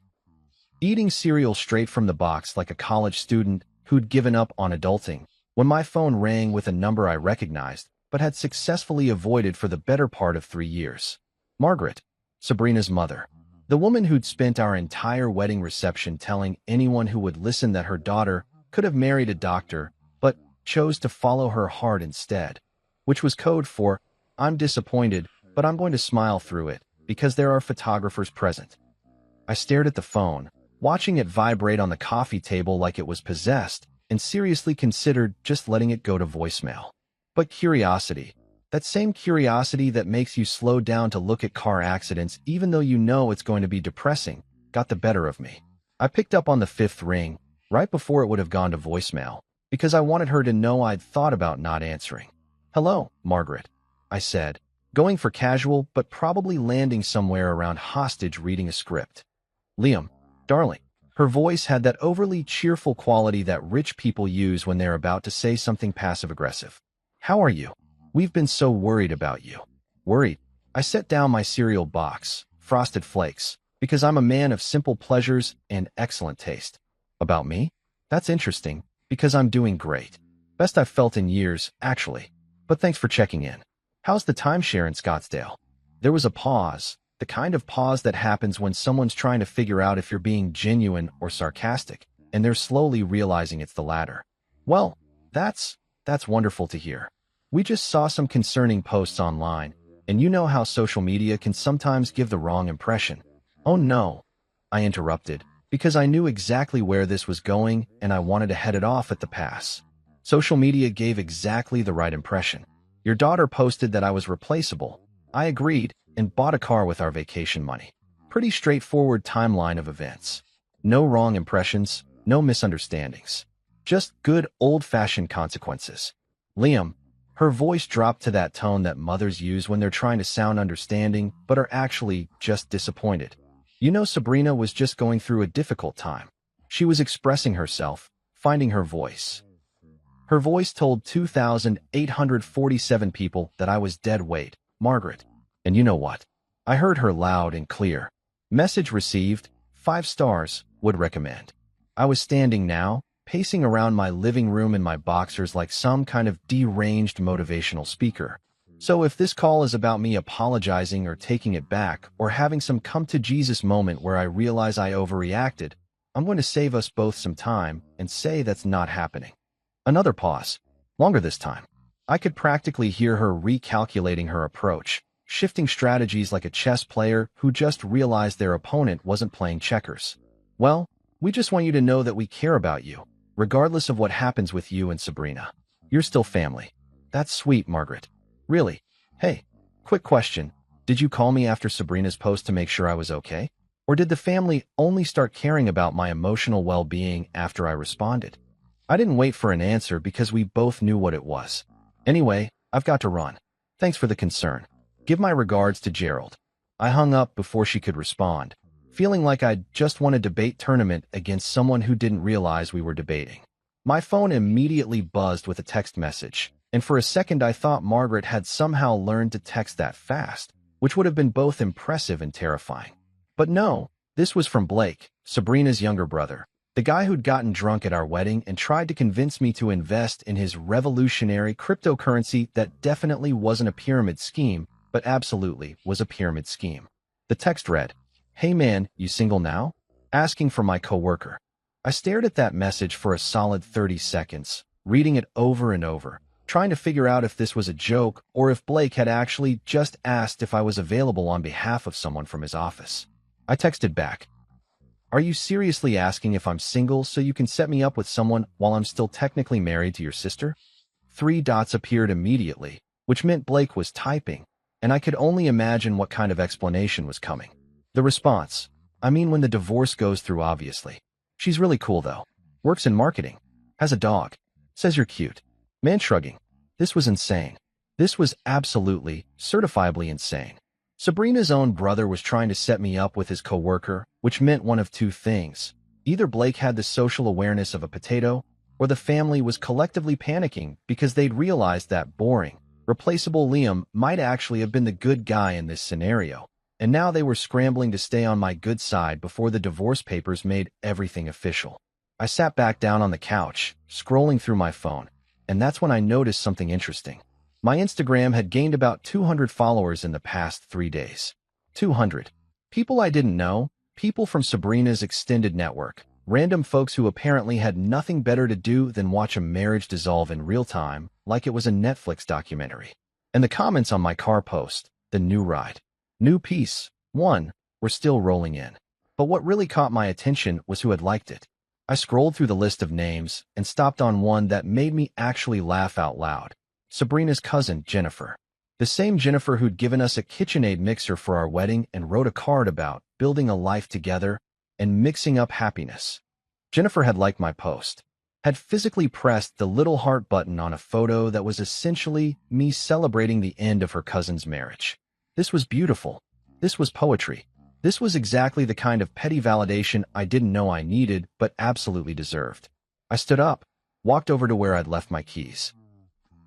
Eating cereal straight from the box like a college student who'd given up on adulting, when my phone rang with a number I recognized, but had successfully avoided for the better part of 3 years. Margaret, Sabrina's mother, the woman who'd spent our entire wedding reception telling anyone who would listen that her daughter could have married a doctor, but chose to follow her heart instead, which was code for, "I'm disappointed, but I'm going to smile through it, because there are photographers present." I stared at the phone, watching it vibrate on the coffee table like it was possessed, and seriously considered just letting it go to voicemail. But curiosity, that same curiosity that makes you slow down to look at car accidents even though you know it's going to be depressing, got the better of me. I picked up on the 5th ring, right before it would have gone to voicemail, because I wanted her to know I'd thought about not answering. "Hello, Margaret," I said, going for casual but probably landing somewhere around hostage reading a script. "Liam, darling." Her voice had that overly cheerful quality that rich people use when they're about to say something passive-aggressive. "How are you? We've been so worried about you." Worried? I set down my cereal box, Frosted Flakes, because I'm a man of simple pleasures and excellent taste. "About me? That's interesting, because I'm doing great. Best I've felt in years, actually. But thanks for checking in. How's the timeshare in Scottsdale?" There was a pause, the kind of pause that happens when someone's trying to figure out if you're being genuine or sarcastic, and they're slowly realizing it's the latter. "Well, that's wonderful to hear. We just saw some concerning posts online, and you know how social media can sometimes give the wrong impression." "Oh no," I interrupted, because I knew exactly where this was going and I wanted to head it off at the pass. "Social media gave exactly the right impression. Your daughter posted that I was replaceable. I agreed and bought a car with our vacation money. Pretty straightforward timeline of events. No wrong impressions, no misunderstandings. Just good old-fashioned consequences." "Liam," her voice dropped to that tone that mothers use when they're trying to sound understanding but are actually just disappointed. "You know, Sabrina was just going through a difficult time. She was expressing herself, finding her voice." Her voice told 2,847 people that I was dead weight, Margaret. And you know what? I heard her loud and clear. Message received, 5 stars, would recommend. I was standing now, pacing around my living room in my boxers like some kind of deranged motivational speaker. So if this call is about me apologizing or taking it back or having some come-to-Jesus moment where I realize I overreacted, I'm going to save us both some time and say that's not happening. Another pause. Longer this time. I could practically hear her recalculating her approach, shifting strategies like a chess player who just realized their opponent wasn't playing checkers. Well, we just want you to know that we care about you, regardless of what happens with you and Sabrina. You're still family. That's sweet, Margaret. Really? Hey, quick question. Did you call me after Sabrina's post to make sure I was okay? Or did the family only start caring about my emotional well-being after I responded? I didn't wait for an answer because we both knew what it was. Anyway, I've got to run. Thanks for the concern. Give my regards to Gerald. I hung up before she could respond, feeling like I'd just won a debate tournament against someone who didn't realize we were debating. My phone immediately buzzed with a text message, and for a second I thought Margaret had somehow learned to text that fast, which would have been both impressive and terrifying. But no, this was from Blake, Sabrina's younger brother, the guy who'd gotten drunk at our wedding and tried to convince me to invest in his revolutionary cryptocurrency that definitely wasn't a pyramid scheme, but absolutely was a pyramid scheme. The text read, "Hey man, you single now?" Asking for my coworker. I stared at that message for a solid 30 seconds, reading it over and over, trying to figure out if this was a joke or if Blake had actually just asked if I was available on behalf of someone from his office. I texted back, "Are you seriously asking if I'm single so you can set me up with someone while I'm still technically married to your sister?" 3 dots appeared immediately, which meant Blake was typing, and I could only imagine what kind of explanation was coming. The response, I mean when the divorce goes through obviously. "She's really cool though. Works in marketing. Has a dog. Says you're cute." Man shrugging. This was insane. This was absolutely, certifiably insane. Sabrina's own brother was trying to set me up with his coworker, which meant one of 2 things. Either Blake had the social awareness of a potato, or the family was collectively panicking because they'd realized that boring, replaceable Liam might actually have been the good guy in this scenario, and now they were scrambling to stay on my good side before the divorce papers made everything official. I sat back down on the couch, scrolling through my phone, and that's when I noticed something interesting. My Instagram had gained about 200 followers in the past 3 days. 200. People I didn't know, people from Sabrina's extended network, random folks who apparently had nothing better to do than watch a marriage dissolve in real time, like it was a Netflix documentary. And the comments on my car post, the new ride, new piece, 1, were still rolling in. But what really caught my attention was who had liked it. I scrolled through the list of names and stopped on one that made me actually laugh out loud. Sabrina's cousin, Jennifer. The same Jennifer who'd given us a KitchenAid mixer for our wedding and wrote a card about building a life together and mixing up happiness. Jennifer had liked my post, had physically pressed the little heart button on a photo that was essentially me celebrating the end of her cousin's marriage. This was beautiful. This was poetry. This was exactly the kind of petty validation I didn't know I needed, but absolutely deserved. I stood up, walked over to where I'd left my keys.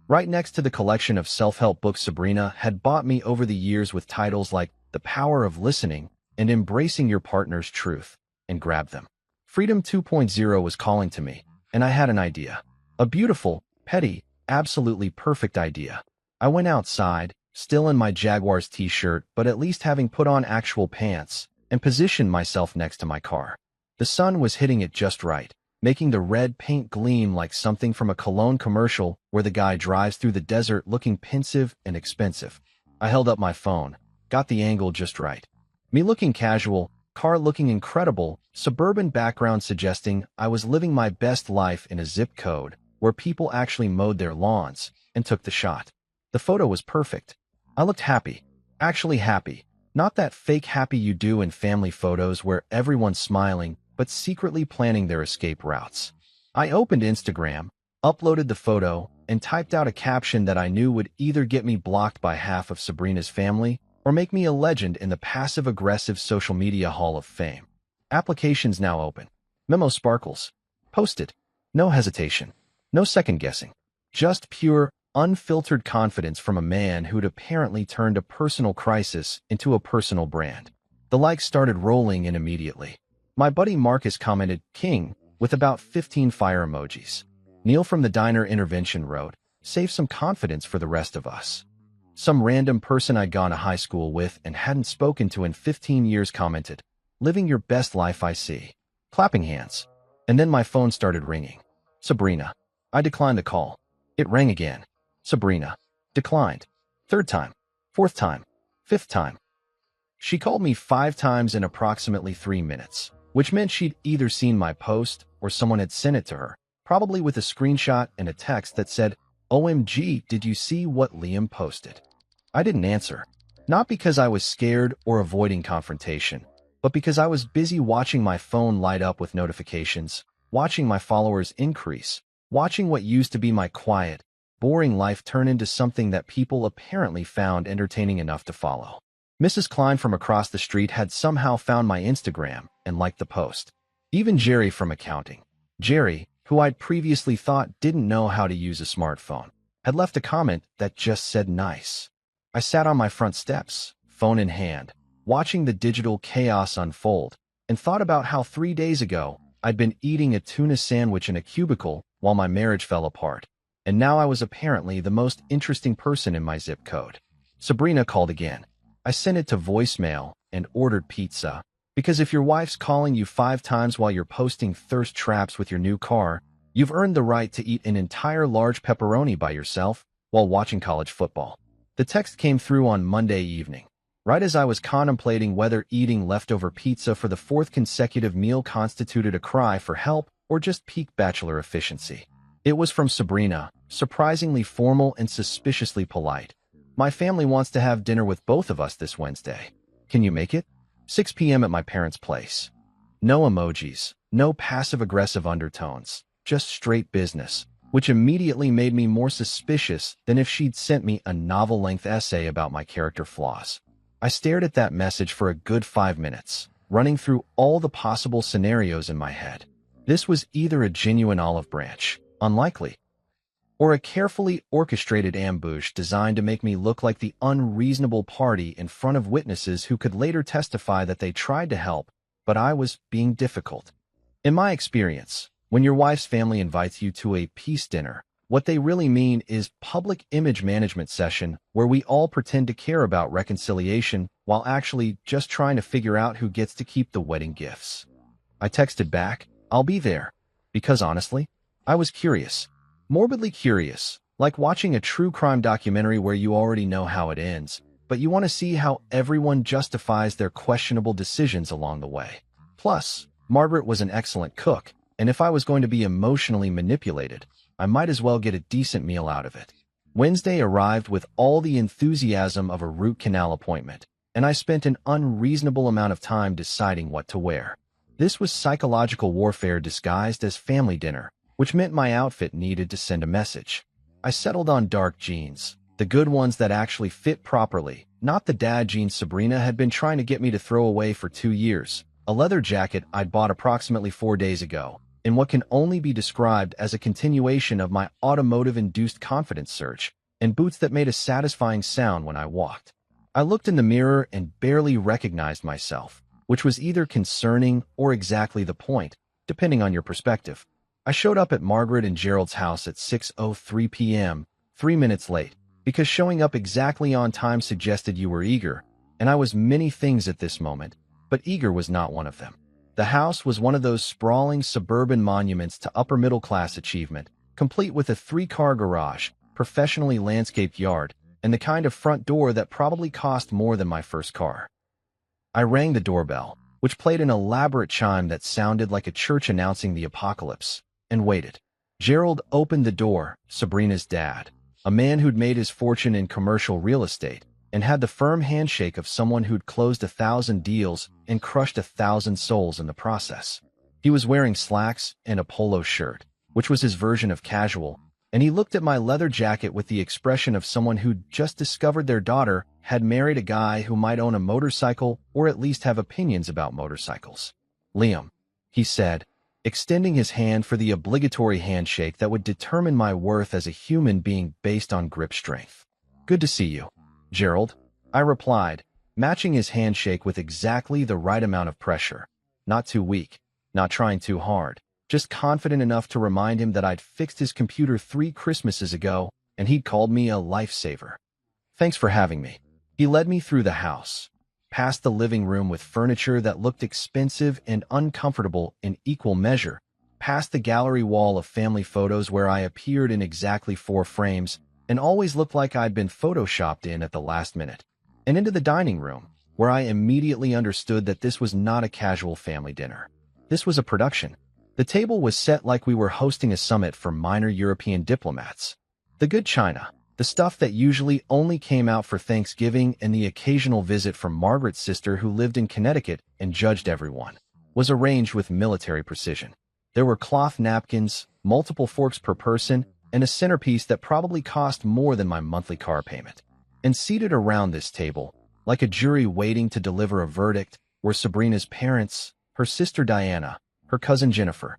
Right next to the collection of self-help books Sabrina had bought me over the years with titles like The Power of Listening and Embracing Your Partner's Truth, and grabbed them. Freedom 2.0 was calling to me, and I had an idea. A beautiful, petty, absolutely perfect idea. I went outside, still in my Jaguars t-shirt, but at least having put on actual pants, and positioned myself next to my car. The sun was hitting it just right, making the red paint gleam like something from a cologne commercial where the guy drives through the desert looking pensive and expensive. I held up my phone, got the angle just right. Me looking casual, car looking incredible, suburban background suggesting I was living my best life in a zip code where people actually mowed their lawns, and took the shot. The photo was perfect. I looked happy, actually happy, not that fake happy you do in family photos where everyone's smiling, but secretly planning their escape routes. I opened Instagram, uploaded the photo, and typed out a caption that I knew would either get me blocked by half of Sabrina's family or make me a legend in the passive-aggressive social media hall of fame. Applications now open. Memo sparkles. Posted. No hesitation. No second guessing. Just pure, unfiltered confidence from a man who'd apparently turned a personal crisis into a personal brand. The likes started rolling in immediately. My buddy Marcus commented, "King," with about 15 fire emojis. Neil from the Diner Intervention wrote, "Save some confidence for the rest of us." Some random person I'd gone to high school with and hadn't spoken to in 15 years commented, "Living your best life, I see." Clapping hands. And then my phone started ringing. Sabrina. I declined the call. It rang again. Sabrina. Declined. Third time. Fourth time. Fifth time. She called me 5 times in approximately 3 minutes, which meant she'd either seen my post or someone had sent it to her, probably with a screenshot and a text that said, "OMG, did you see what Liam posted?" I didn't answer. Not because I was scared or avoiding confrontation, but because I was busy watching my phone light up with notifications, watching my followers increase, watching what used to be my quiet, boring life turn into something that people apparently found entertaining enough to follow. Mrs. Klein from across the street had somehow found my Instagram and liked the post. Even Jerry from accounting. Jerry, who I'd previously thought didn't know how to use a smartphone, had left a comment that just said nice. I sat on my front steps, phone in hand, watching the digital chaos unfold, and thought about how 3 days ago I'd been eating a tuna sandwich in a cubicle while my marriage fell apart, and now I was apparently the most interesting person in my zip code. Sabrina called again. I sent it to voicemail and ordered pizza, because if your wife's calling you 5 times while you're posting thirst traps with your new car, you've earned the right to eat an entire large pepperoni by yourself while watching college football. The text came through on Monday evening, right as I was contemplating whether eating leftover pizza for the 4th consecutive meal constituted a cry for help or just peak bachelor efficiency. It was from Sabrina, surprisingly formal and suspiciously polite. "My family wants to have dinner with both of us this Wednesday. Can you make it? 6 p.m. at my parents' place." No emojis, no passive-aggressive undertones, just straight business, which immediately made me more suspicious than if she'd sent me a novel-length essay about my character flaws. I stared at that message for a good 5 minutes, running through all the possible scenarios in my head. This was either a genuine olive branch, unlikely, or a carefully orchestrated ambush designed to make me look like the unreasonable party in front of witnesses who could later testify that they tried to help, but I was being difficult. In my experience, when your wife's family invites you to a peace dinner, what they really mean is public image management session where we all pretend to care about reconciliation while actually just trying to figure out who gets to keep the wedding gifts. I texted back, "I'll be there," because honestly, I was curious. Morbidly curious, like watching a true crime documentary where you already know how it ends, but you want to see how everyone justifies their questionable decisions along the way. Plus, Margaret was an excellent cook, and if I was going to be emotionally manipulated, I might as well get a decent meal out of it. Wednesday arrived with all the enthusiasm of a root canal appointment, and I spent an unreasonable amount of time deciding what to wear. This was psychological warfare disguised as family dinner, which meant my outfit needed to send a message. I settled on dark jeans, the good ones that actually fit properly, not the dad jeans Sabrina had been trying to get me to throw away for 2 years, a leather jacket I'd bought approximately 4 days ago, in what can only be described as a continuation of my automotive-induced confidence surge, and boots that made a satisfying sound when I walked. I looked in the mirror and barely recognized myself, which was either concerning or exactly the point, depending on your perspective. I showed up at Margaret and Gerald's house at 6:03 p.m., 3 minutes late, because showing up exactly on time suggested you were eager, and I was many things at this moment, but eager was not one of them. The house was one of those sprawling suburban monuments to upper-middle-class achievement, complete with a 3-car garage, professionally landscaped yard, and the kind of front door that probably cost more than my first car. I rang the doorbell, which played an elaborate chime that sounded like a church announcing the apocalypse, and waited. Gerald opened the door, Sabrina's dad, a man who'd made his fortune in commercial real estate, and had the firm handshake of someone who'd closed 1,000 deals and crushed 1,000 souls in the process. He was wearing slacks and a polo shirt, which was his version of casual, and he looked at my leather jacket with the expression of someone who'd just discovered their daughter had married a guy who might own a motorcycle or at least have opinions about motorcycles. "Liam," he said, extending his hand for the obligatory handshake that would determine my worth as a human being based on grip strength. "Good to see you, Gerald," I replied, matching his handshake with exactly the right amount of pressure. Not too weak, not trying too hard, just confident enough to remind him that I'd fixed his computer 3 Christmases ago and he'd called me a lifesaver. "Thanks for having me." He led me through the house, past the living room with furniture that looked expensive and uncomfortable in equal measure, past the gallery wall of family photos where I appeared in exactly 4 frames and always looked like I'd been photoshopped in at the last minute, and into the dining room, where I immediately understood that this was not a casual family dinner. This was a production. The table was set like we were hosting a summit for minor European diplomats. The good china, the stuff that usually only came out for Thanksgiving and the occasional visit from Margaret's sister who lived in Connecticut and judged everyone, was arranged with military precision. There were cloth napkins, multiple forks per person, and a centerpiece that probably cost more than my monthly car payment. And seated around this table, like a jury waiting to deliver a verdict, were Sabrina's parents, her sister Diana, her cousin Jennifer.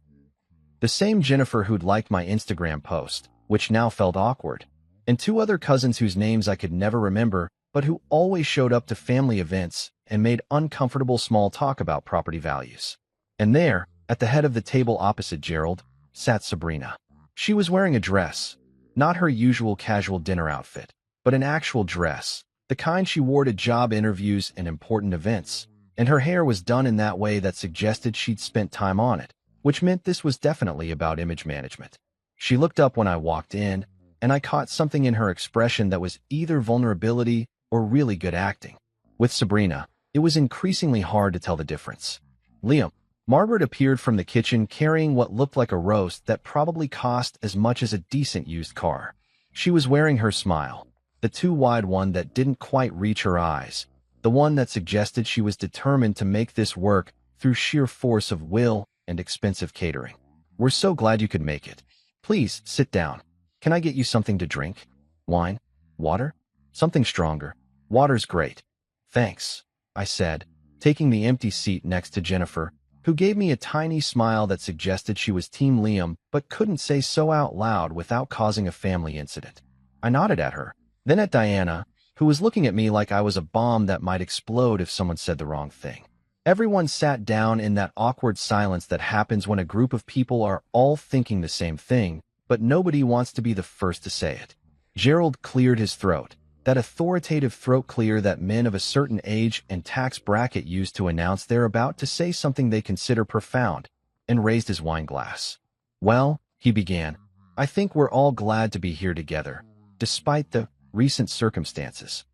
The same Jennifer who'd liked my Instagram post, which now felt awkward, and 2 other cousins whose names I could never remember, but who always showed up to family events and made uncomfortable small talk about property values. And there, at the head of the table opposite Gerald, sat Sabrina. She was wearing a dress, not her usual casual dinner outfit, but an actual dress, the kind she wore to job interviews and important events, and her hair was done in that way that suggested she'd spent time on it, which meant this was definitely about image management. She looked up when I walked in, and I caught something in her expression that was either vulnerability or really good acting. With Sabrina, it was increasingly hard to tell the difference. "Liam." Margaret appeared from the kitchen carrying what looked like a roast that probably cost as much as a decent used car. She was wearing her smile, the too wide one that didn't quite reach her eyes, the one that suggested she was determined to make this work through sheer force of will and expensive catering. "We're so glad you could make it. Please, sit down. Can I get you something to drink? Wine? Water? Something stronger." "Water's great. Thanks," I said, taking the empty seat next to Jennifer, who gave me a tiny smile that suggested she was Team Liam but couldn't say so out loud without causing a family incident. I nodded at her, then at Diana, who was looking at me like I was a bomb that might explode if someone said the wrong thing. Everyone sat down in that awkward silence that happens when a group of people are all thinking the same thing, but nobody wants to be the first to say it. Gerald cleared his throat, that authoritative throat clear that men of a certain age and tax bracket use to announce they're about to say something they consider profound, and raised his wine glass. "Well," he began, "I think we're all glad to be here together, despite the recent circumstances.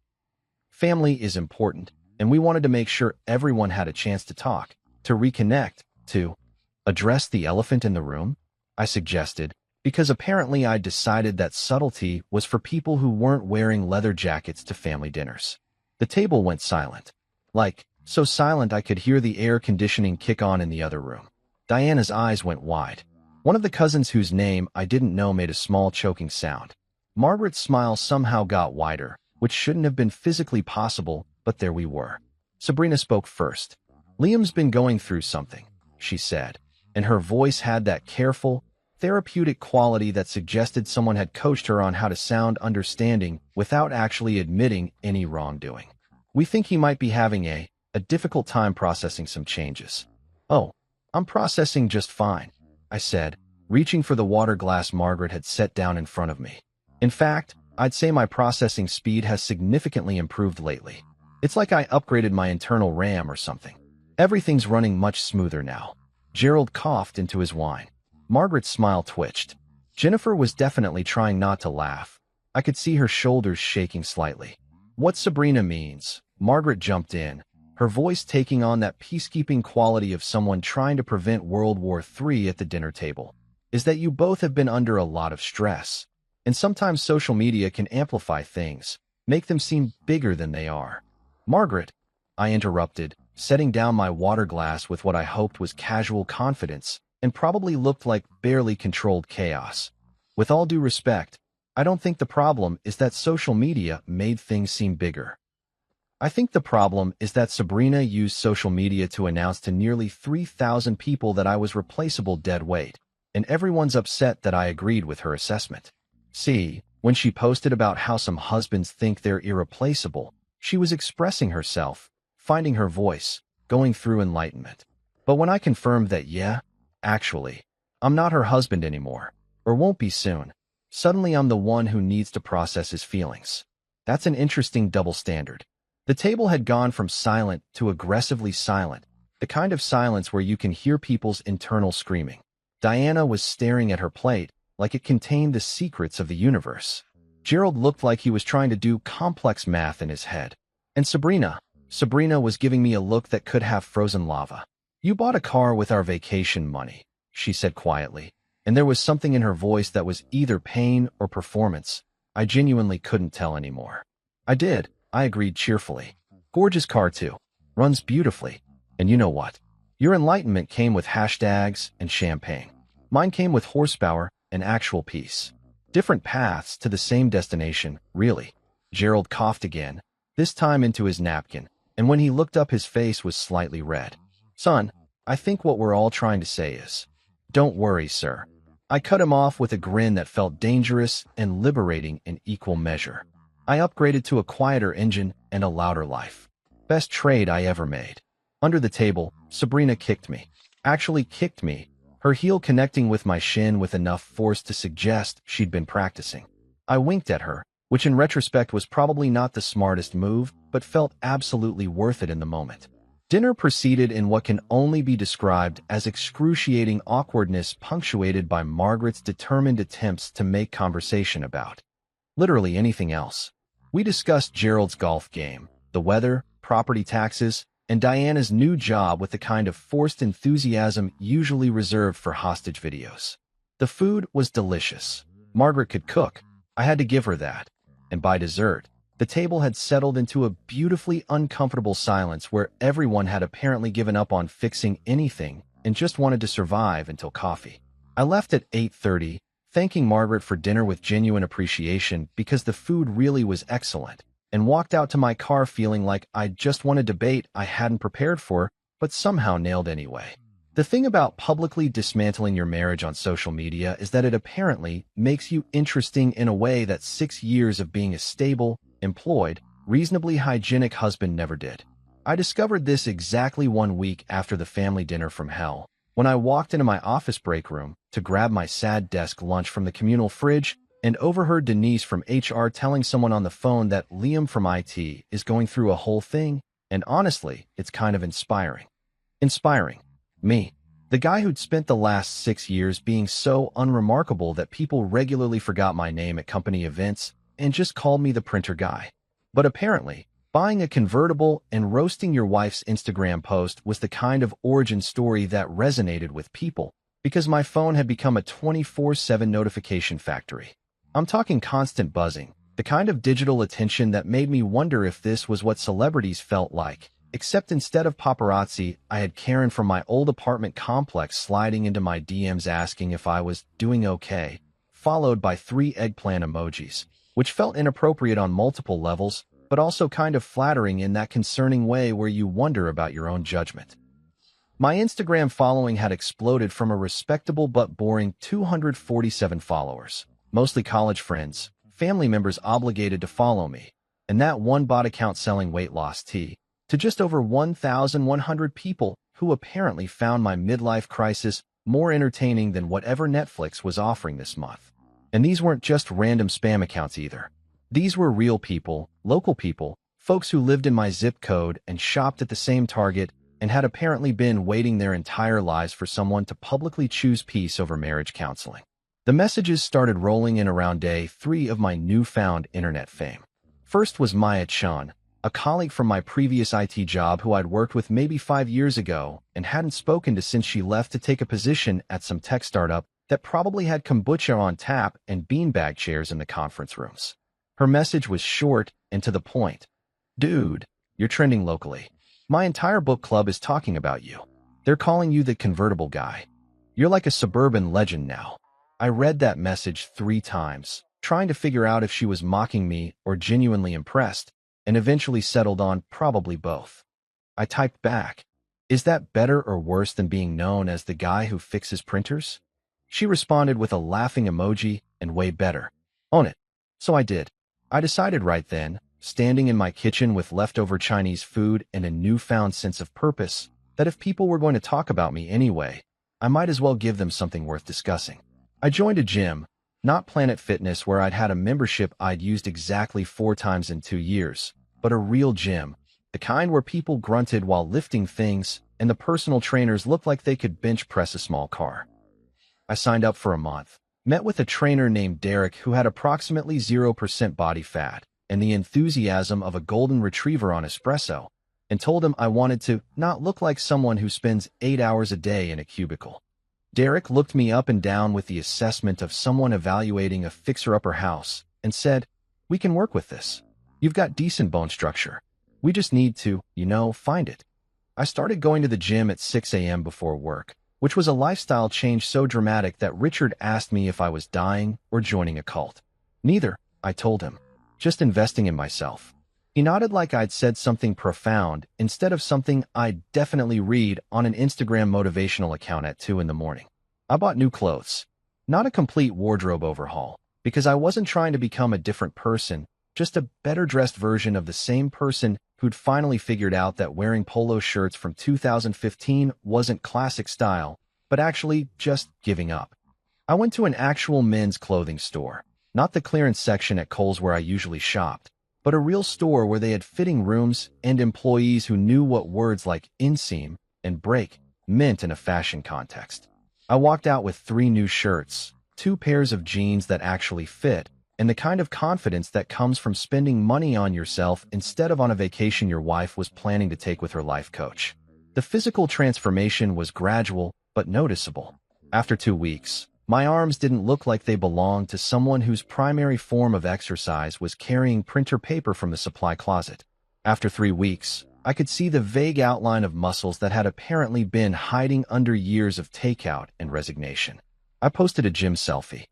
Family is important, and we wanted to make sure everyone had a chance to talk, to reconnect, to address the elephant in the room," I suggested, because apparently I'd decided that subtlety was for people who weren't wearing leather jackets to family dinners. The table went silent. Like, so silent I could hear the air conditioning kick on in the other room. Diana's eyes went wide. One of the cousins whose name I didn't know made a small choking sound. Margaret's smile somehow got wider, which shouldn't have been physically possible, but there we were. Sabrina spoke first. "Liam's been going through something," she said, and her voice had that careful, therapeutic quality that suggested someone had coached her on how to sound understanding without actually admitting any wrongdoing. "We think he might be having a difficult time processing some changes." "Oh, I'm processing just fine," I said, reaching for the water glass Margaret had set down in front of me. "In fact, I'd say my processing speed has significantly improved lately. It's like I upgraded my internal RAM or something. Everything's running much smoother now." Gerald coughed into his wine. Margaret's smile twitched. Jennifer was definitely trying not to laugh. I could see her shoulders shaking slightly. "What Sabrina means," Margaret jumped in, her voice taking on that peacekeeping quality of someone trying to prevent World War III at the dinner table, "is that you both have been under a lot of stress. And sometimes social media can amplify things, make them seem bigger than they are." "Margaret," I interrupted, setting down my water glass with what I hoped was casual confidence, and probably looked like barely controlled chaos. "With all due respect, I don't think the problem is that social media made things seem bigger. I think the problem is that Sabrina used social media to announce to nearly 3,000 people that I was replaceable dead weight, and everyone's upset that I agreed with her assessment. See, when she posted about how some husbands think they're irreplaceable, she was expressing herself, finding her voice, going through enlightenment. But when I confirmed that, yeah, actually, I'm not her husband anymore, or won't be soon, suddenly I'm the one who needs to process his feelings. That's an interesting double standard. The table had gone from silent to aggressively silent, the kind of silence where you can hear people's internal screaming. Diana was staring at her plate like it contained the secrets of the universe. Gerald looked like he was trying to do complex math in his head. And Sabrina was giving me a look that could have frozen lava. You bought a car with our vacation money, she said quietly, and there was something in her voice that was either pain or performance. I genuinely couldn't tell anymore. I did, I agreed cheerfully. Gorgeous car too. Runs beautifully. And you know what? Your enlightenment came with hashtags and champagne. Mine came with horsepower and actual peace. Different paths to the same destination, really. Gerald coughed again, this time into his napkin, and when he looked up his face was slightly red. Son, I think what we're all trying to say is, don't worry, sir. I cut him off with a grin that felt dangerous and liberating in equal measure. I upgraded to a quieter engine and a louder life. Best trade I ever made. Under the table, Sabrina kicked me. Actually kicked me, her heel connecting with my shin with enough force to suggest she'd been practicing. I winked at her, which in retrospect was probably not the smartest move, but felt absolutely worth it in the moment. Dinner proceeded in what can only be described as excruciating awkwardness punctuated by Margaret's determined attempts to make conversation about literally anything else. We discussed Gerald's golf game, the weather, property taxes, and Diana's new job with the kind of forced enthusiasm usually reserved for hostage videos. The food was delicious. Margaret could cook. I had to give her that. And by dessert, the table had settled into a beautifully uncomfortable silence where everyone had apparently given up on fixing anything and just wanted to survive until coffee. I left at 8:30, thanking Margaret for dinner with genuine appreciation because the food really was excellent, and walked out to my car feeling like I'd just won a debate I hadn't prepared for, but somehow nailed anyway. The thing about publicly dismantling your marriage on social media is that it apparently makes you interesting in a way that 6 years of being a stable, employed, reasonably hygienic husband never did. I discovered this exactly 1 week after the family dinner from hell, when I walked into my office break room to grab my sad desk lunch from the communal fridge and overheard Denise from HR telling someone on the phone that Liam from IT is going through a whole thing, and honestly, it's kind of inspiring. Inspiring. Me, the guy who'd spent the last 6 years being so unremarkable that people regularly forgot my name at company events and just called me the printer guy. But apparently, buying a convertible and roasting your wife's Instagram post was the kind of origin story that resonated with people, because my phone had become a 24/7 notification factory. I'm talking constant buzzing, the kind of digital attention that made me wonder if this was what celebrities felt like, except instead of paparazzi, I had Karen from my old apartment complex sliding into my DMs asking if I was doing okay, followed by 3 eggplant emojis, which felt inappropriate on multiple levels, but also kind of flattering in that concerning way where you wonder about your own judgment. My Instagram following had exploded from a respectable but boring 247 followers, mostly college friends, family members obligated to follow me, and that one bot account selling weight loss tea, to just over 1,100 people who apparently found my midlife crisis more entertaining than whatever Netflix was offering this month. And these weren't just random spam accounts either. These were real people, local people, folks who lived in my zip code and shopped at the same Target and had apparently been waiting their entire lives for someone to publicly choose peace over marriage counseling. The messages started rolling in around day 3 of my newfound internet fame. First was Maya Chan, a colleague from my previous IT job who I'd worked with maybe 5 years ago and hadn't spoken to since she left to take a position at some tech startup that probably had kombucha on tap and beanbag chairs in the conference rooms. Her message was short and to the point. Dude, you're trending locally. My entire book club is talking about you. They're calling you the convertible guy. You're like a suburban legend now. I read that message 3 times, trying to figure out if she was mocking me or genuinely impressed, and eventually settled on probably both. I typed back, "Is that better or worse than being known as the guy who fixes printers?" She responded with a laughing emoji and way better. Own it. So I did. I decided right then, standing in my kitchen with leftover Chinese food and a newfound sense of purpose, that if people were going to talk about me anyway, I might as well give them something worth discussing. I joined a gym, not Planet Fitness where I'd had a membership I'd used exactly 4 times in 2 years, but a real gym, the kind where people grunted while lifting things and the personal trainers looked like they could bench press a small car. I signed up for a month, met with a trainer named Derek who had approximately 0% body fat and the enthusiasm of a golden retriever on espresso, and told him I wanted to not look like someone who spends 8 hours a day in a cubicle. Derek looked me up and down with the assessment of someone evaluating a fixer-upper house and said, "We can work with this. You've got decent bone structure. We just need to, find it." I started going to the gym at 6 a.m. before work, which was a lifestyle change so dramatic that Richard asked me if I was dying or joining a cult. Neither, I told him. Just investing in myself. He nodded like I'd said something profound instead of something I'd definitely read on an Instagram motivational account at 2 in the morning. I bought new clothes. Not a complete wardrobe overhaul, because I wasn't trying to become a different person, just a better-dressed version of the same person who'd finally figured out that wearing polo shirts from 2015 wasn't classic style, but actually just giving up. I went to an actual men's clothing store, not the clearance section at Kohl's where I usually shopped, but a real store where they had fitting rooms and employees who knew what words like inseam and break meant in a fashion context. I walked out with 3 new shirts, 2 pairs of jeans that actually fit, and the kind of confidence that comes from spending money on yourself instead of on a vacation your wife was planning to take with her life coach. The physical transformation was gradual but noticeable. After 2 weeks, my arms didn't look like they belonged to someone whose primary form of exercise was carrying printer paper from the supply closet. After 3 weeks, I could see the vague outline of muscles that had apparently been hiding under years of takeout and resignation. I posted a gym selfie.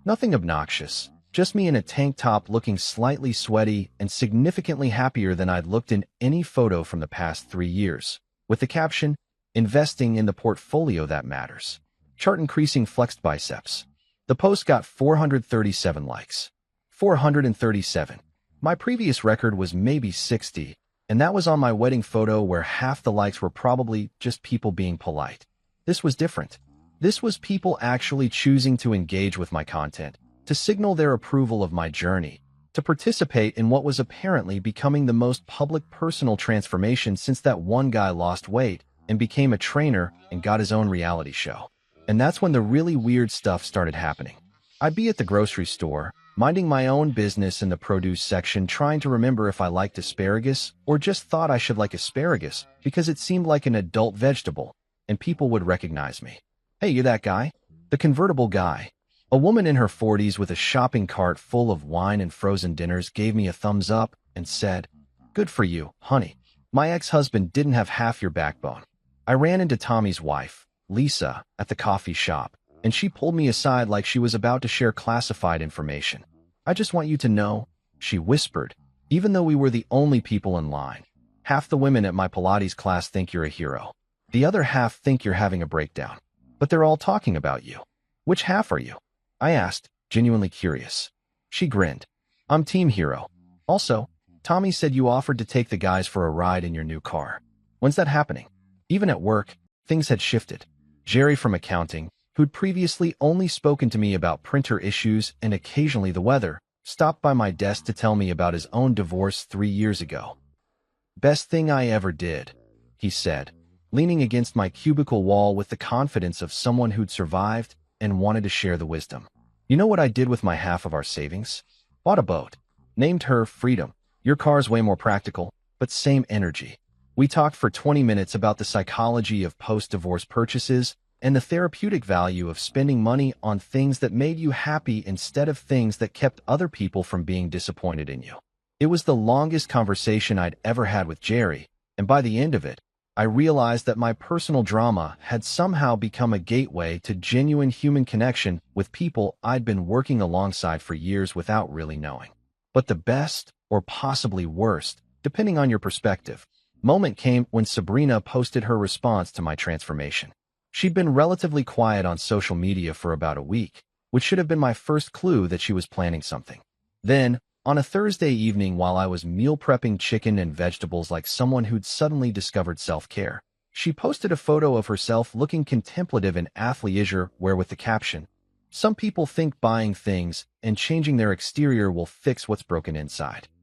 Nothing obnoxious, just me in a tank top looking slightly sweaty and significantly happier than I'd looked in any photo from the past 3 years, with the caption, "Investing in the portfolio that matters. Chart increasing flexed biceps." The post got 437 likes. 437. My previous record was maybe 60, and that was on my wedding photo where half the likes were probably just people being polite. This was different. This was people actually choosing to engage with my content, to signal their approval of my journey, to participate in what was apparently becoming the most public personal transformation since that one guy lost weight and became a trainer and got his own reality show. And that's when the really weird stuff started happening. I'd be at the grocery store, minding my own business in the produce section, trying to remember if I liked asparagus or just thought I should like asparagus because it seemed like an adult vegetable, and people would recognize me. "Hey, you're that guy? The convertible guy." A woman in her 40s with a shopping cart full of wine and frozen dinners gave me a thumbs up and said, "Good for you, honey. My ex-husband didn't have half your backbone." I ran into Tommy's wife, Lisa, at the coffee shop, and she pulled me aside like she was about to share classified information. "I just want you to know," she whispered, even though we were the only people in line. "Half the women at my Pilates class think you're a hero. The other half think you're having a breakdown. But they're all talking about you. Which half are you?" I asked, genuinely curious. She grinned. "I'm Team Hero. Also, Tommy said you offered to take the guys for a ride in your new car. When's that happening?" Even at work, things had shifted. Jerry from accounting, who'd previously only spoken to me about printer issues and occasionally the weather, stopped by my desk to tell me about his own divorce 3 years ago. "Best thing I ever did," he said, leaning against my cubicle wall with the confidence of someone who'd survived and wanted to share the wisdom. "You know what I did with my half of our savings? Bought a boat. Named her Freedom. Your car's way more practical, but same energy." We talked for 20 minutes about the psychology of post-divorce purchases and the therapeutic value of spending money on things that made you happy instead of things that kept other people from being disappointed in you. It was the longest conversation I'd ever had with Jerry, and by the end of it, I realized that my personal drama had somehow become a gateway to genuine human connection with people I'd been working alongside for years without really knowing. But the best or possibly worse, depending on your perspective. Moment came when Sabrina posted her response to my transformation. She'd been relatively quiet on social media for about a week, which should have been my first clue that she was planning something. Then, on a Thursday evening while I was meal prepping chicken and vegetables like someone who'd suddenly discovered self-care, she posted a photo of herself looking contemplative in athleisure wear with the caption, "Some people think buying things and changing their exterior will fix what's broken inside.